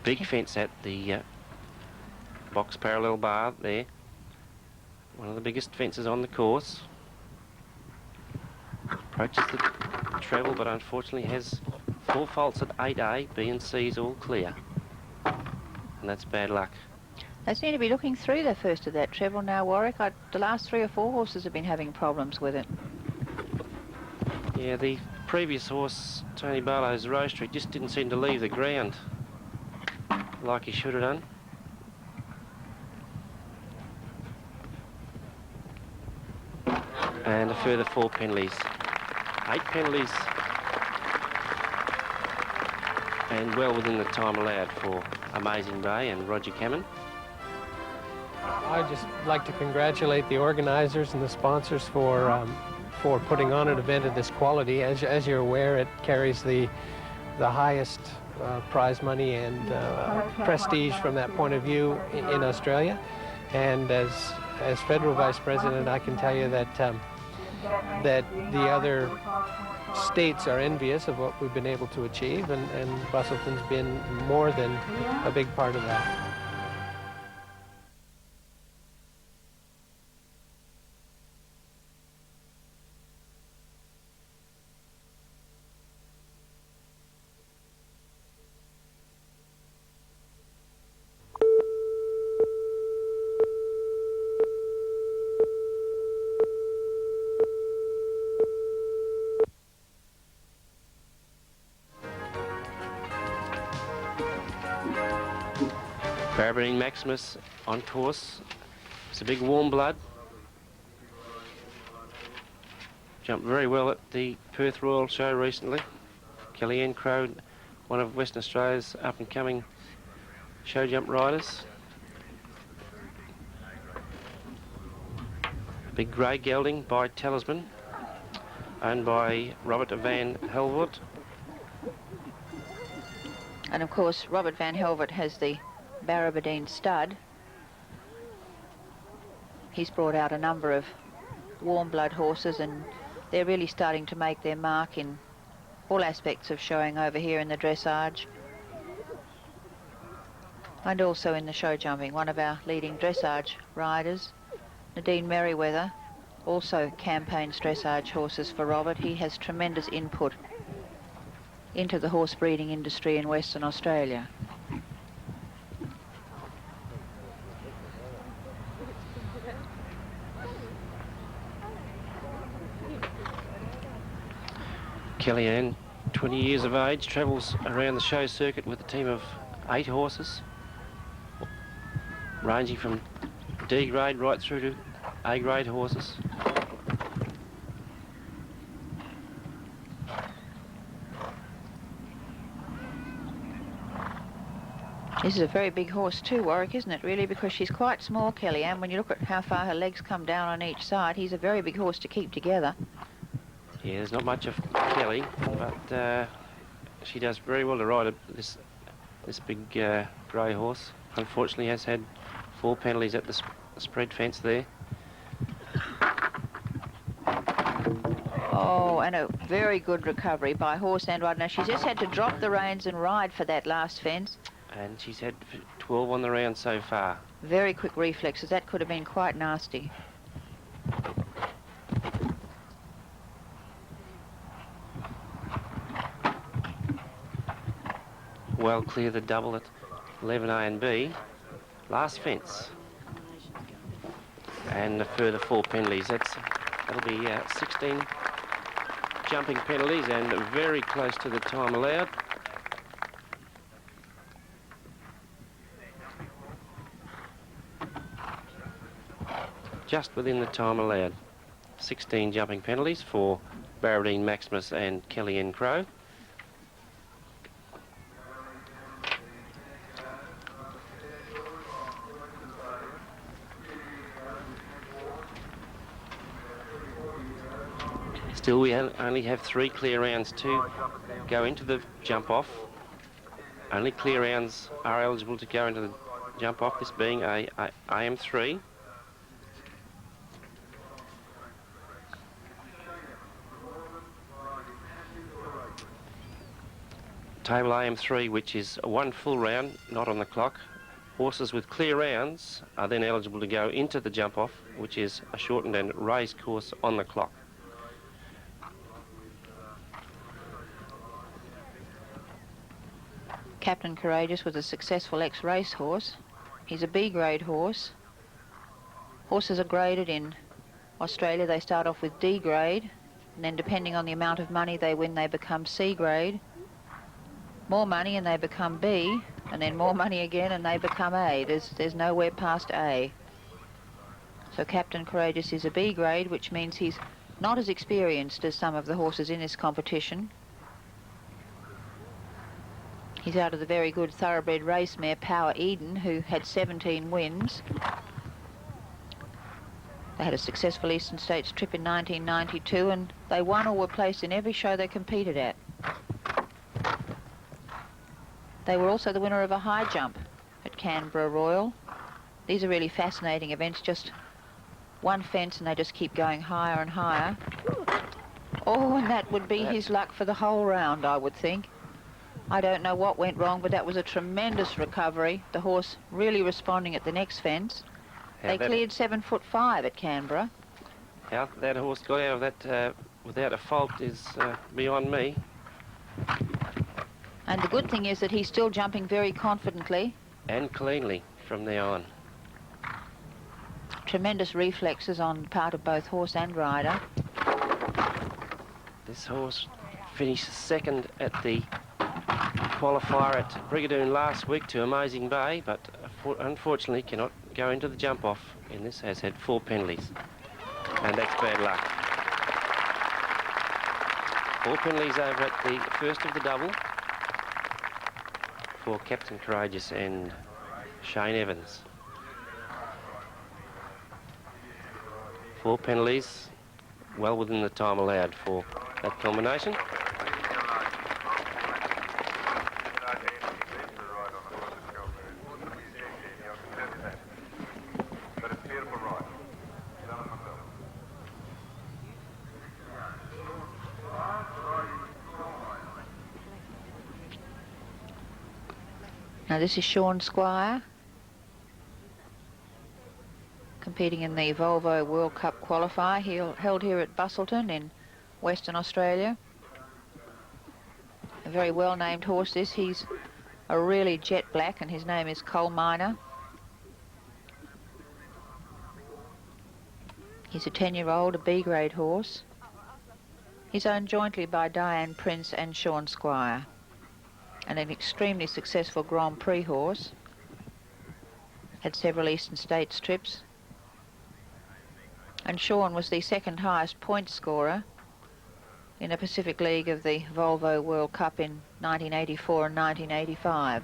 Big fence at the box parallel bar there. One of the biggest fences on the course. Approaches the treble, but unfortunately has 4 faults at 8A, B and C is all clear. And that's bad luck. They seem to be looking through the first of that treble now, Warwick. The last 3 or 4 horses have been having problems with it. Yeah, the previous horse, Tony Barlow's Rose Street, just didn't seem to leave the ground like he should have done. And a further 4 penalties. 8 penalties. And well within the time allowed for Amazing Bay and Roger Cameron. I'd just like to congratulate the organisers and the sponsors for putting on an event of this quality. As you're aware, it carries the highest prize money and prestige from that point of view in Australia. And as Federal Vice President, I can tell you that that the other states are envious of what we've been able to achieve, and Busselton's been more than a big part of that. Barabine Maximus on course. It's a big warm blood. Jumped very well at the Perth Royal Show recently. Kellyanne Crowe, one of Western Australia's up-and-coming show jump riders. A big grey gelding by Talisman, owned by Robert van Helvoort. And of course, Robert van Helvoort has the Barabine stud. He's brought out a number of warm blood horses, and they're really starting to make their mark in all aspects of showing over here in the dressage and also in the show jumping. One of our leading dressage riders, Nadine Merriweather, also campaigns dressage horses for Robert. He has tremendous input into the horse breeding industry in Western Australia. Kellyanne, 20 years of age, travels around the show circuit with a team of 8 horses, ranging from D grade right through to A grade horses. This is a very big horse too, Warwick, isn't it, really? Because she's quite small, Kellyanne. When you look at how far her legs come down on each side, he's a very big horse to keep together. Yeah, there's not much of Kelly, but she does very well to ride this big grey horse. Unfortunately, has had 4 penalties at the spread fence there. Oh, and a very good recovery by horse and rider. Now, she's just had to drop the reins and ride for that last fence. And she's had 12 on the round so far. Very quick reflexes. That could have been quite nasty. Well clear the double at 11A and B. Last fence. And a further 4 penalties. That'll be 16 jumping penalties and very close to the time allowed. Just within the time allowed. 16 jumping penalties for Barradine Maximus and Kelly N. Crow. Still, we only have 3 clear rounds to go into the jump off. Only clear rounds are eligible to go into the jump off, this being a AM3. Table AM3, which is 1 full round, not on the clock. Horses with clear rounds are then eligible to go into the jump off, which is a shortened and raised course on the clock. Captain Courageous was a successful ex-race horse. He's a B-grade horse. Horses are graded in Australia. They start off with D grade, and then depending on the amount of money they win, they become C grade. More money and they become B, and then more money again and they become A. There's nowhere past A. So Captain Courageous is a B grade, which means he's not as experienced as some of the horses in this competition. He's out of the very good thoroughbred race mare Power Eden, who had 17 wins. They had a successful Eastern States trip in 1992, and they won or were placed in every show they competed at. They were also the winner of a high jump at Canberra Royal. These are really fascinating events, just one fence and they just keep going higher and higher. Oh, and that would be his luck for the whole round, I would think. I don't know what went wrong, but that was a tremendous recovery. The horse really responding at the next fence. They cleared 7'5" at Canberra. How that horse got out of that without a fault is beyond me. And the good thing is that he's still jumping very confidently. And cleanly from now on. Tremendous reflexes on the part of both horse and rider. This horse finished second at the qualifier at Brigadoon last week to Amazing Bay, but unfortunately cannot go into the jump off in this, has had 4 penalties. And that's bad luck. 4 penalties over at the first of the double for Captain Courageous and Shane Evans. 4 penalties, well within the time allowed for that combination. Now this is Sean Squire, competing in the Volvo World Cup qualifier held here at Busselton in Western Australia. A very well-named horse this. He's a really jet black and his name is Coal Miner. He's a 10-year-old, a B-grade horse. He's owned jointly by Diane Prince and Sean Squire, and an extremely successful Grand Prix horse. Had several Eastern States trips. And Sean was the second highest point scorer in a Pacific League of the Volvo World Cup in 1984 and 1985.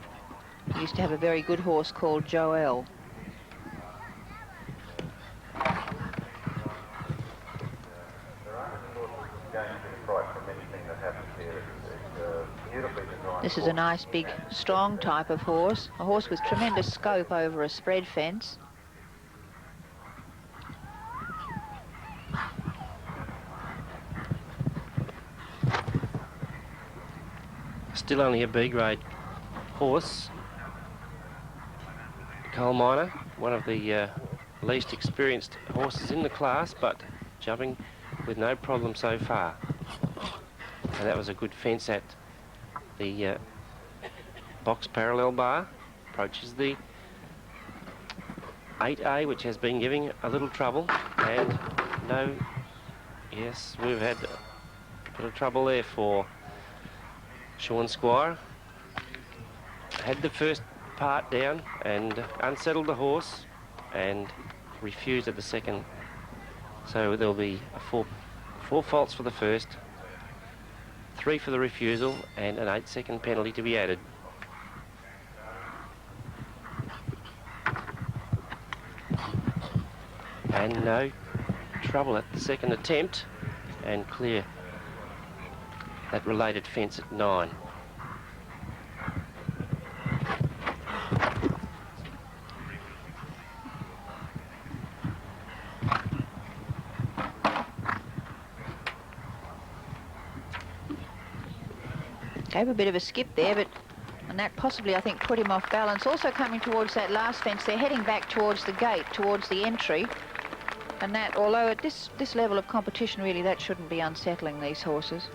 He used to have a very good horse called Joel. This is a nice, big, strong type of horse, a horse with tremendous scope over a spread fence. still only a B-grade horse. Coal Miner, one of the least experienced horses in the class, but jumping with no problem so far. And that was a good fence at the box parallel bar. Approaches the 8A, which has been giving a little trouble, and no, yes, we've had a bit of trouble there for Sean Squire. Had the first part down and unsettled the horse and refused at the second. So there'll be four faults for the first, 3 for the refusal, and an 8-second penalty to be added. And no trouble at the second attempt, and clear that related fence at 9. Gave a bit of a skip there, and that possibly, I think, put him off balance. Also coming towards that last fence, they're heading back towards the gate, towards the entry. And that, although at this level of competition, really, that shouldn't be unsettling these horses.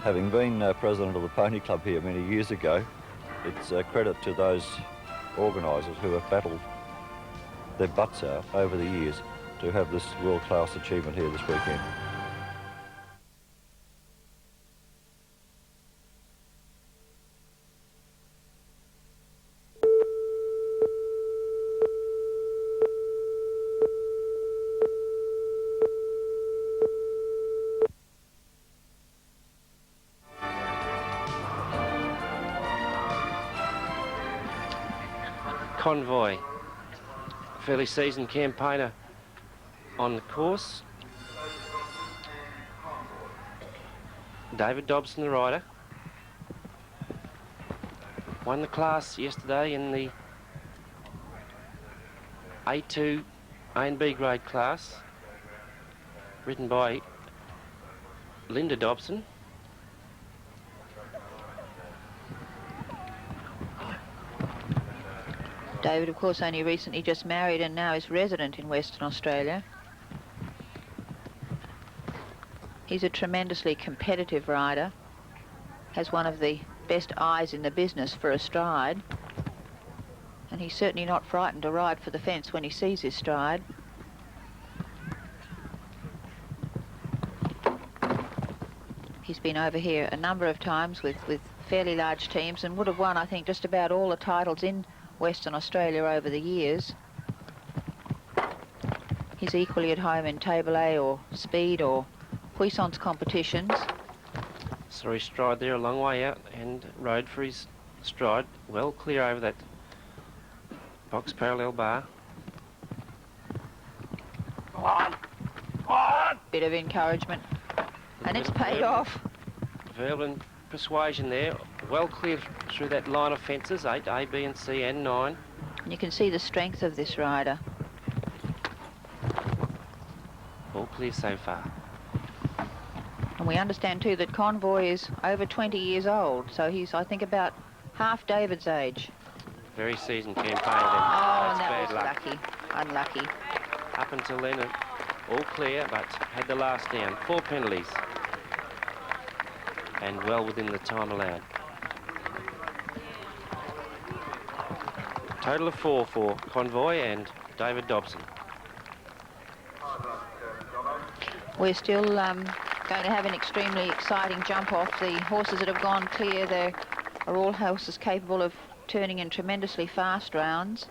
Having been president of the Pony Club here many years ago, it's a credit to those organisers who have battled their butts out over the years to have this world-class achievement here this weekend. Convoy, fairly seasoned campaigner on the course. David Dobson, the rider, won the class yesterday in the A2 A and B grade class, ridden by Linda Dobson. David, of course, only recently just married and now is resident in Western Australia. He's a tremendously competitive rider, has one of the best eyes in the business for a stride, and he's certainly not frightened to ride for the fence when he sees his stride. He's been over here a number of times with fairly large teams and would have won, I think, just about all the titles in Western Australia over the years. He's equally at home in Table A or Speed or Puissance competitions. Sorry, stride there a long way out and rode for his stride, well clear over that box parallel bar. Bit of encouragement, and it's paid off. Verbal and persuasion there, well clear through that line of fences, 8, A, B and C and 9. And you can see the strength of this rider. All clear so far. And we understand too that Convoy is over 20 years old, so he's, I think, about half David's age. Very seasoned campaigner then. Oh, and that bad was luck. lucky, unlucky. Up until then, all clear, but had the last down. 4 penalties. And well within the time allowed. Total of 4 for Convoy and David Dobson. We're still going to have an extremely exciting jump off. The horses that have gone clear, they are all horses capable of turning in tremendously fast rounds,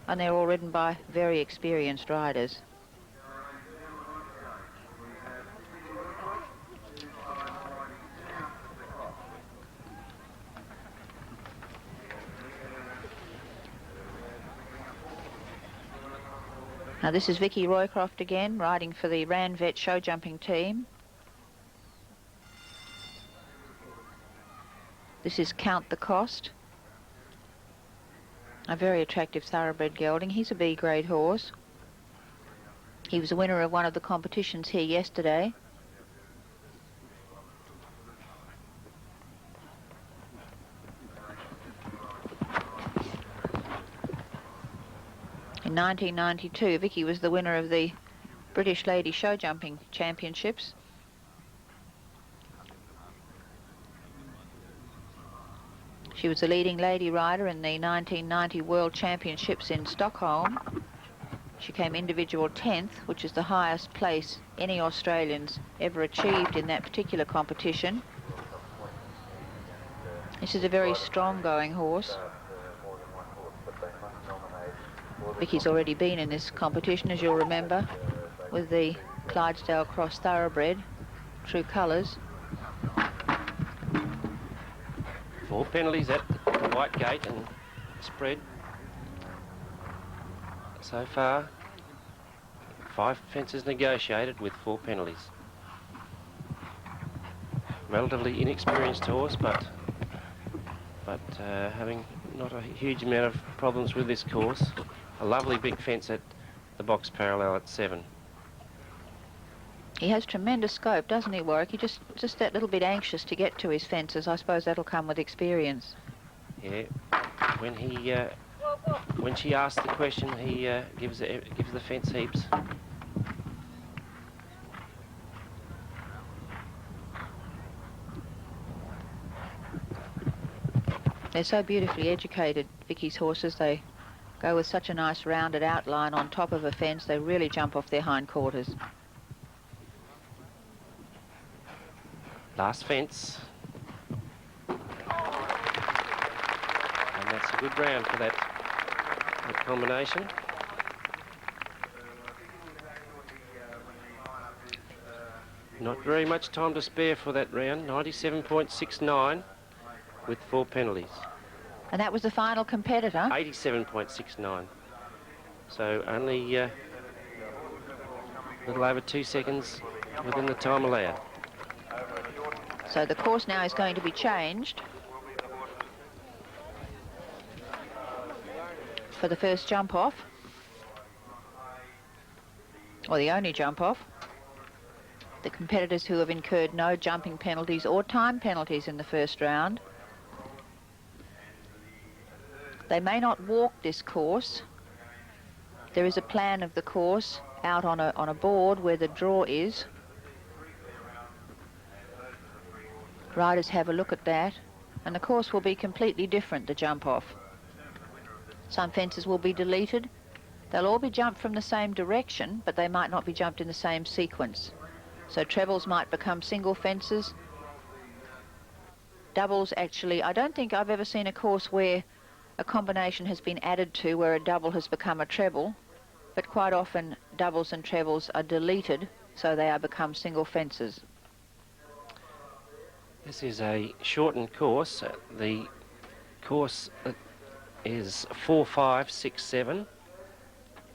and they're all ridden by very experienced riders. Now this is Vicky Roycroft again, riding for the Ranvet show jumping team. This is Count the Cost, a very attractive thoroughbred gelding. He's a B-grade horse. He was a winner of one of the competitions here yesterday. In 1992, Vicky was the winner of the British Lady Show Jumping Championships. She was the leading lady rider in the 1990 World Championships in Stockholm. She came individual 10th, which is the highest place any Australians ever achieved in that particular competition. This is a very strong going horse. Vicky's already been in this competition, as you'll remember, with the Clydesdale Cross Thoroughbred, True Colours. 4 penalties at the white gate and spread. So far, 5 fences negotiated with 4 penalties. Relatively inexperienced horse, but having not a huge amount of problems with this course. A lovely big fence at the box parallel at 7. He has tremendous scope, doesn't he, Warwick? He's just that little bit anxious to get to his fences. I suppose that'll come with experience. Yeah, when she asks the question, he gives the fence heaps. They're so beautifully educated, Vicky's horses. They go with such a nice rounded outline on top of a fence. They really jump off their hindquarters. Last fence. And that's a good round for that combination. Not very much time to spare for that round. 97.69 with 4 penalties. And that was the final competitor? 87.69. So only a little over 2 seconds within the time allowed. So the course now is going to be changed for the first jump off, or the only jump off. The competitors who have incurred no jumping penalties or time penalties in the first round. They may not walk this course. There is a plan of the course out on a board where the draw is. Riders have a look at that, and the course will be completely different, the jump off. Some fences will be deleted. They'll all be jumped from the same direction, but they might not be jumped in the same sequence. So trebles might become single fences. Doubles, actually, I don't think I've ever seen a course where a combination has been added to where a double has become a treble, but quite often doubles and trebles are deleted, so they are become single fences. This is a shortened course. The course is 4, 5, 6, 7,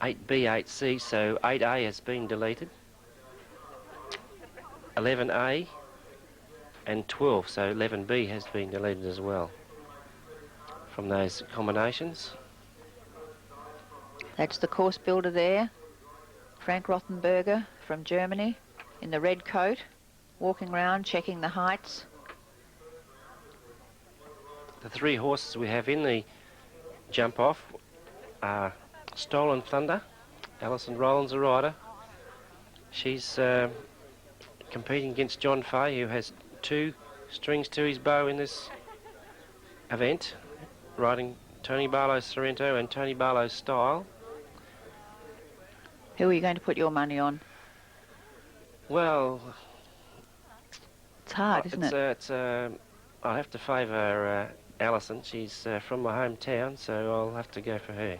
8B, 8C, so 8A has been deleted, 11A and 12, so 11B has been deleted as well from those combinations. That's the course builder there, Frank Rothenberger from Germany, in the red coat, walking around checking the heights. The 3 horses we have in the jump off are Stolen Thunder. Alison Rowland's a rider. She's competing against John Fay, who has 2 strings to his bow in this event, riding Tony Barlow's Sorrento and Tony Barlow's Style. Who are you going to put your money on? Well, it's hard, isn't it? I'll have to favour Alison. She's from my hometown, so I'll have to go for her.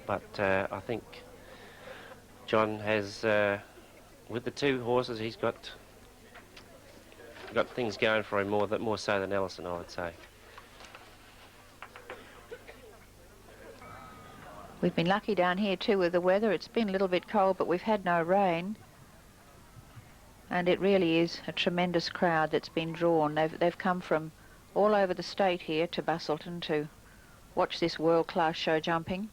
But I think John has, with the 2 horses, he's got things going for him more so than Alison, I would say. We've been lucky down here too with the weather. It's been a little bit cold, but we've had no rain. And it really is a tremendous crowd that's been drawn. They've come from all over the state here to Busselton to watch this world-class show jumping.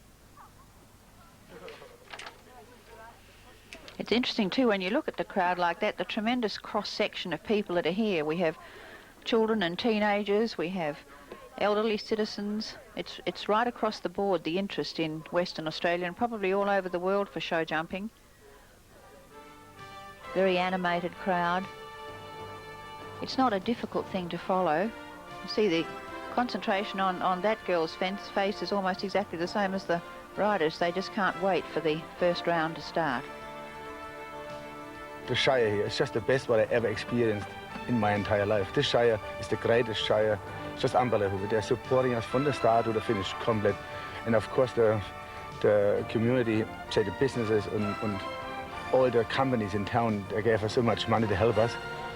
It's interesting too when you look at the crowd like that, the tremendous cross-section of people that are here. We have children and teenagers, we have elderly citizens. It's right across the board, the interest in Western Australia and probably all over the world for show jumping. Very animated crowd. It's not a difficult thing to follow. You see the concentration on that girl's face is almost exactly the same as the riders. They just can't wait for the first round to start. The Shire here is just the best what I ever experienced in my entire life. This Shire is the greatest Shire. It's just unbelievable. They're supporting us from the start to the finish, complete. And of course the community, say the businesses and all the companies in town, they gave us so much money to help us.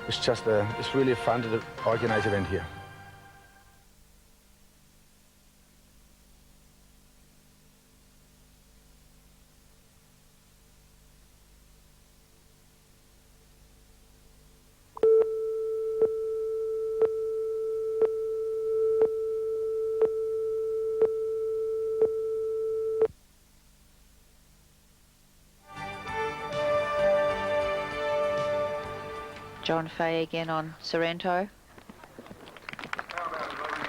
It's just it's really fun to organize an event here. John Fay again on Sorrento.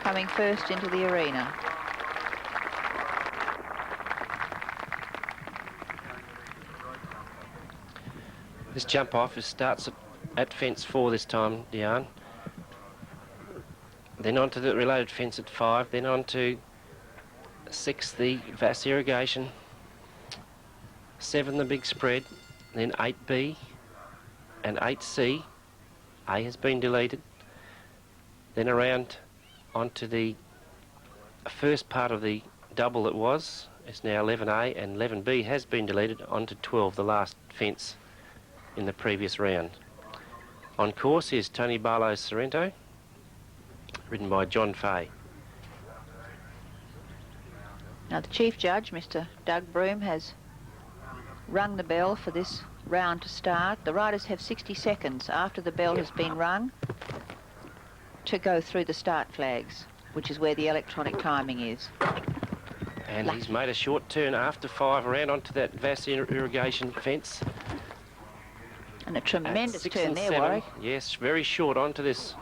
Coming first into the arena. This jump off starts at fence 4 this time, Diane. Then onto the reloaded fence at 5, then onto 6, the VAS irrigation, 7, the big spread, then 8B and 8C. A has been deleted. Then around onto the first part of the double that was. It's now 11A and 11B has been deleted onto 12, the last fence in the previous round. On course is Tony Barlow's Sorrento, ridden by John Fay. Now the Chief Judge, Mr. Doug Broom, has rung the bell for this round to start. The riders have 60 seconds after the bell has been rung to go through the start flags, which is where the electronic timing is. And he's made a short turn after 5 around onto that VAS irrigation fence. And a tremendous At 6 turn and there, 7, Warwick. yes, very short onto this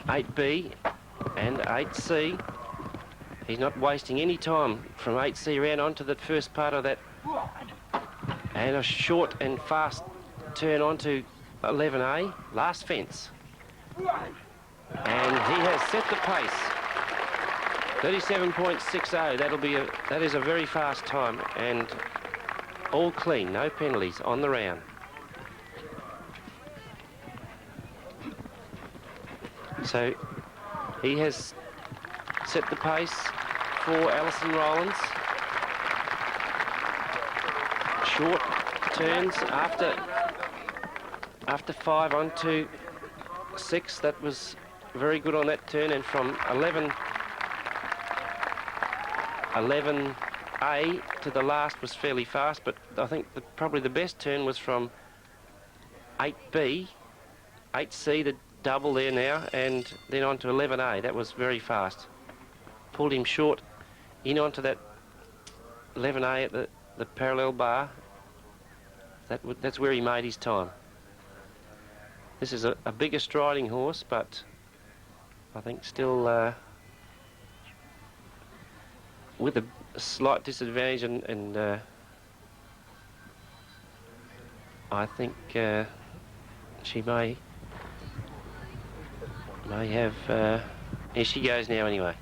8B and 8C. He's not wasting any time from 8C around onto the first part of that. And a short and fast turn onto 11A, last fence. And he has set the pace. 37.60, that is a very fast time, and all clean, no penalties on the round. So he has set the pace for Alison Rowlands. Short turns after 5 onto 6. That was very good on that turn, and from 11A to the last was fairly fast, but I think probably the best turn was from 8B, 8C, the double there now, and then on to 11A. That was very fast. Pulled him short in onto that 11A at the parallel bar. That's where he made his time. This is a bigger striding horse, but I think still with a slight disadvantage, and I think she may have. Here she goes now anyway.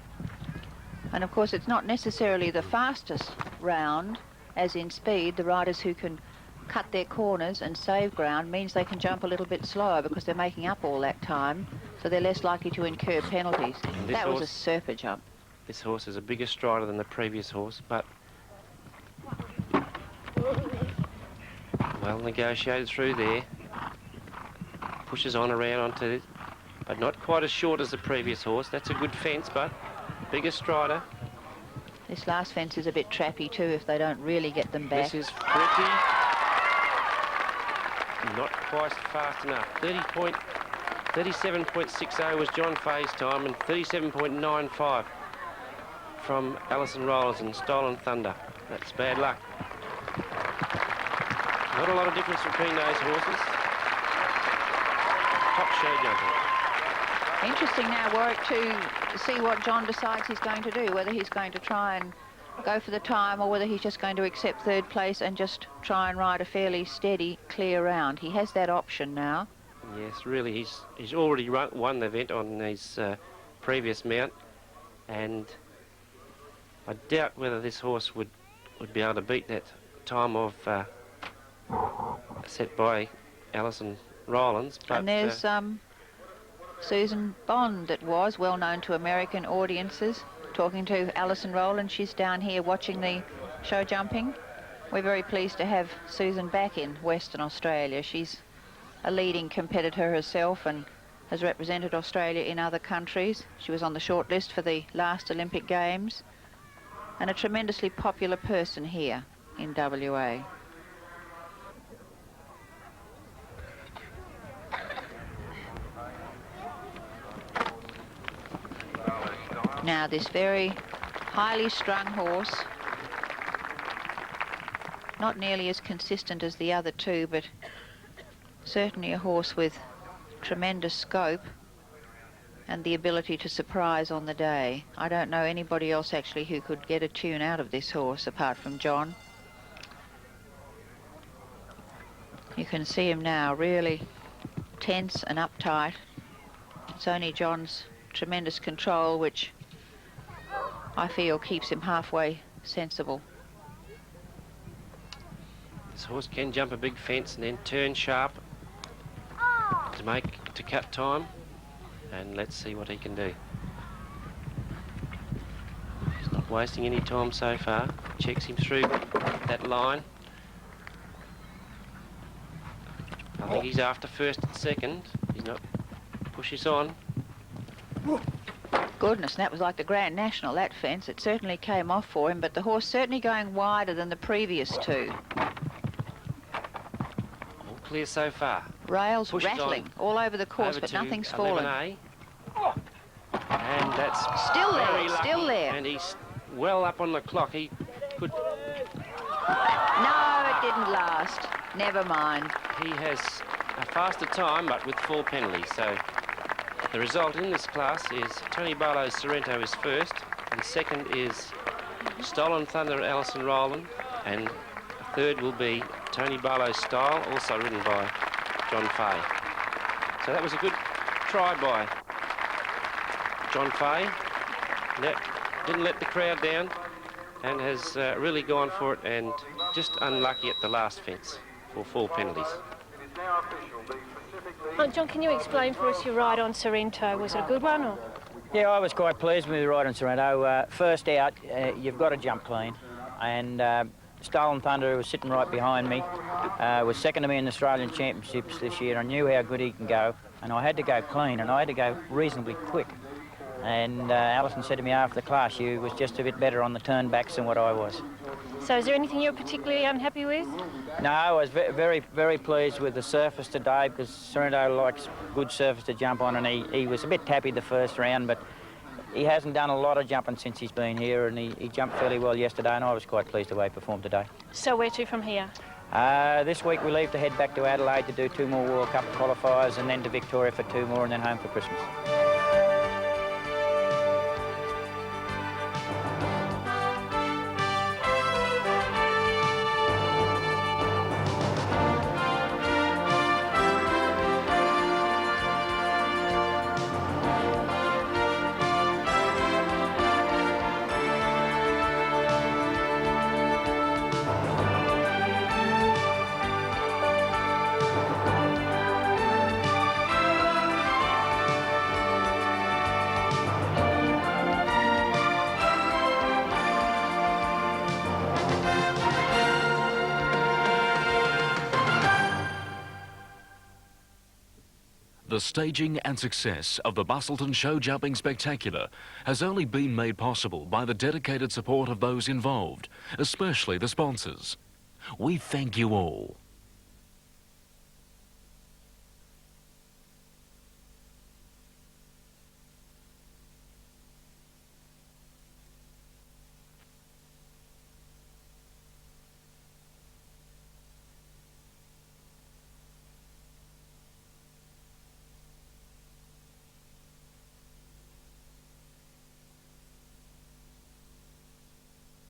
And of course it's not necessarily the fastest round, as in speed. The riders who can cut their corners and save ground means they can jump a little bit slower because they're making up all that time, so they're less likely to incur penalties. That was a surfer jump. This horse is a bigger strider than the previous horse, but well negotiated through there. Pushes on around onto it, but not quite as short as the previous horse. That's a good fence, but bigger strider. This last fence is a bit trappy too if they don't really get them back. This is pretty. Not quite fast enough. 37.60 was John Fay's time, and 37.95 from Alison Rowlands and Stolen Thunder. That's bad luck. Not a lot of difference between those horses. Top show jumping. Interesting now, Warwick, to see what John decides he's going to do, whether he's going to try and go for the time or whether he's just going to accept third place and just try and ride a fairly steady, clear round. He has that option now. Yes, really, he's already won the event on his previous mount, and I doubt whether this horse would be able to beat that time of set by Alison Rowlands. But, and there's Susan Bond, that was well known to American audiences, talking to Alison Rowland. She's down here watching the show jumping. We're very pleased to have Susan back in Western Australia. She's a leading competitor herself and has represented Australia in other countries. She was on the short list for the last Olympic Games and a tremendously popular person here in WA. Now this very highly strung horse, not nearly as consistent as the other two, but certainly a horse with tremendous scope and the ability to surprise on the day. I don't know anybody else actually who could get a tune out of this horse apart from John. You can see him now really tense and uptight. It's only John's tremendous control which I feel keeps him halfway sensible. This horse can jump a big fence and then turn sharp to cut time, and let's see what he can do. He's not wasting any time so far. Checks him through that line. I think he's after first and second. He's not pushes on. Goodness, that was like the Grand National, that fence. It certainly came off for him, but the horse certainly going wider than the previous two. All clear so far. Rails Pushes rattling all over the course, over but to nothing's fallen. 11A. And that's Still there, very lucky. still there. And he's well up on the clock. He could... No, it didn't last. Never mind. He has a faster time, but with full penalty. So the result in this class is Tony Barlow's Sorrento is first, and second is Stolen Thunder Alison Rowland, and third will be Tony Barlow's Style, also ridden by John Fay. So that was a good try by John Fay. Didn't let the crowd down and has really gone for it, and just unlucky at the last fence for full penalties. John, can you explain for us your ride on Sorrento? Was it a good one? Or? Yeah, I was quite pleased with the ride on Sorrento. First out, you've got to jump clean. And Stolen Thunder, who was sitting right behind me, was second to me in the Australian Championships this year. I knew how good he can go, and I had to go clean, and I had to go reasonably quick. And Alison said to me after the class, you was just a bit better on the turnbacks than what I was. So is there anything you're particularly unhappy with? No, I was very, very pleased with the surface today, because Sorrento likes good surface to jump on, and he was a bit tappy the first round, but he hasn't done a lot of jumping since he's been here, and he jumped fairly well yesterday, and I was quite pleased the way he performed today. So where to from here? This week we leave to head back to Adelaide to do 2 more World Cup qualifiers, and then to Victoria for 2 more, and then home for Christmas. The staging and success of the Busselton Show Jumping Spectacular has only been made possible by the dedicated support of those involved, especially the sponsors. We thank you all.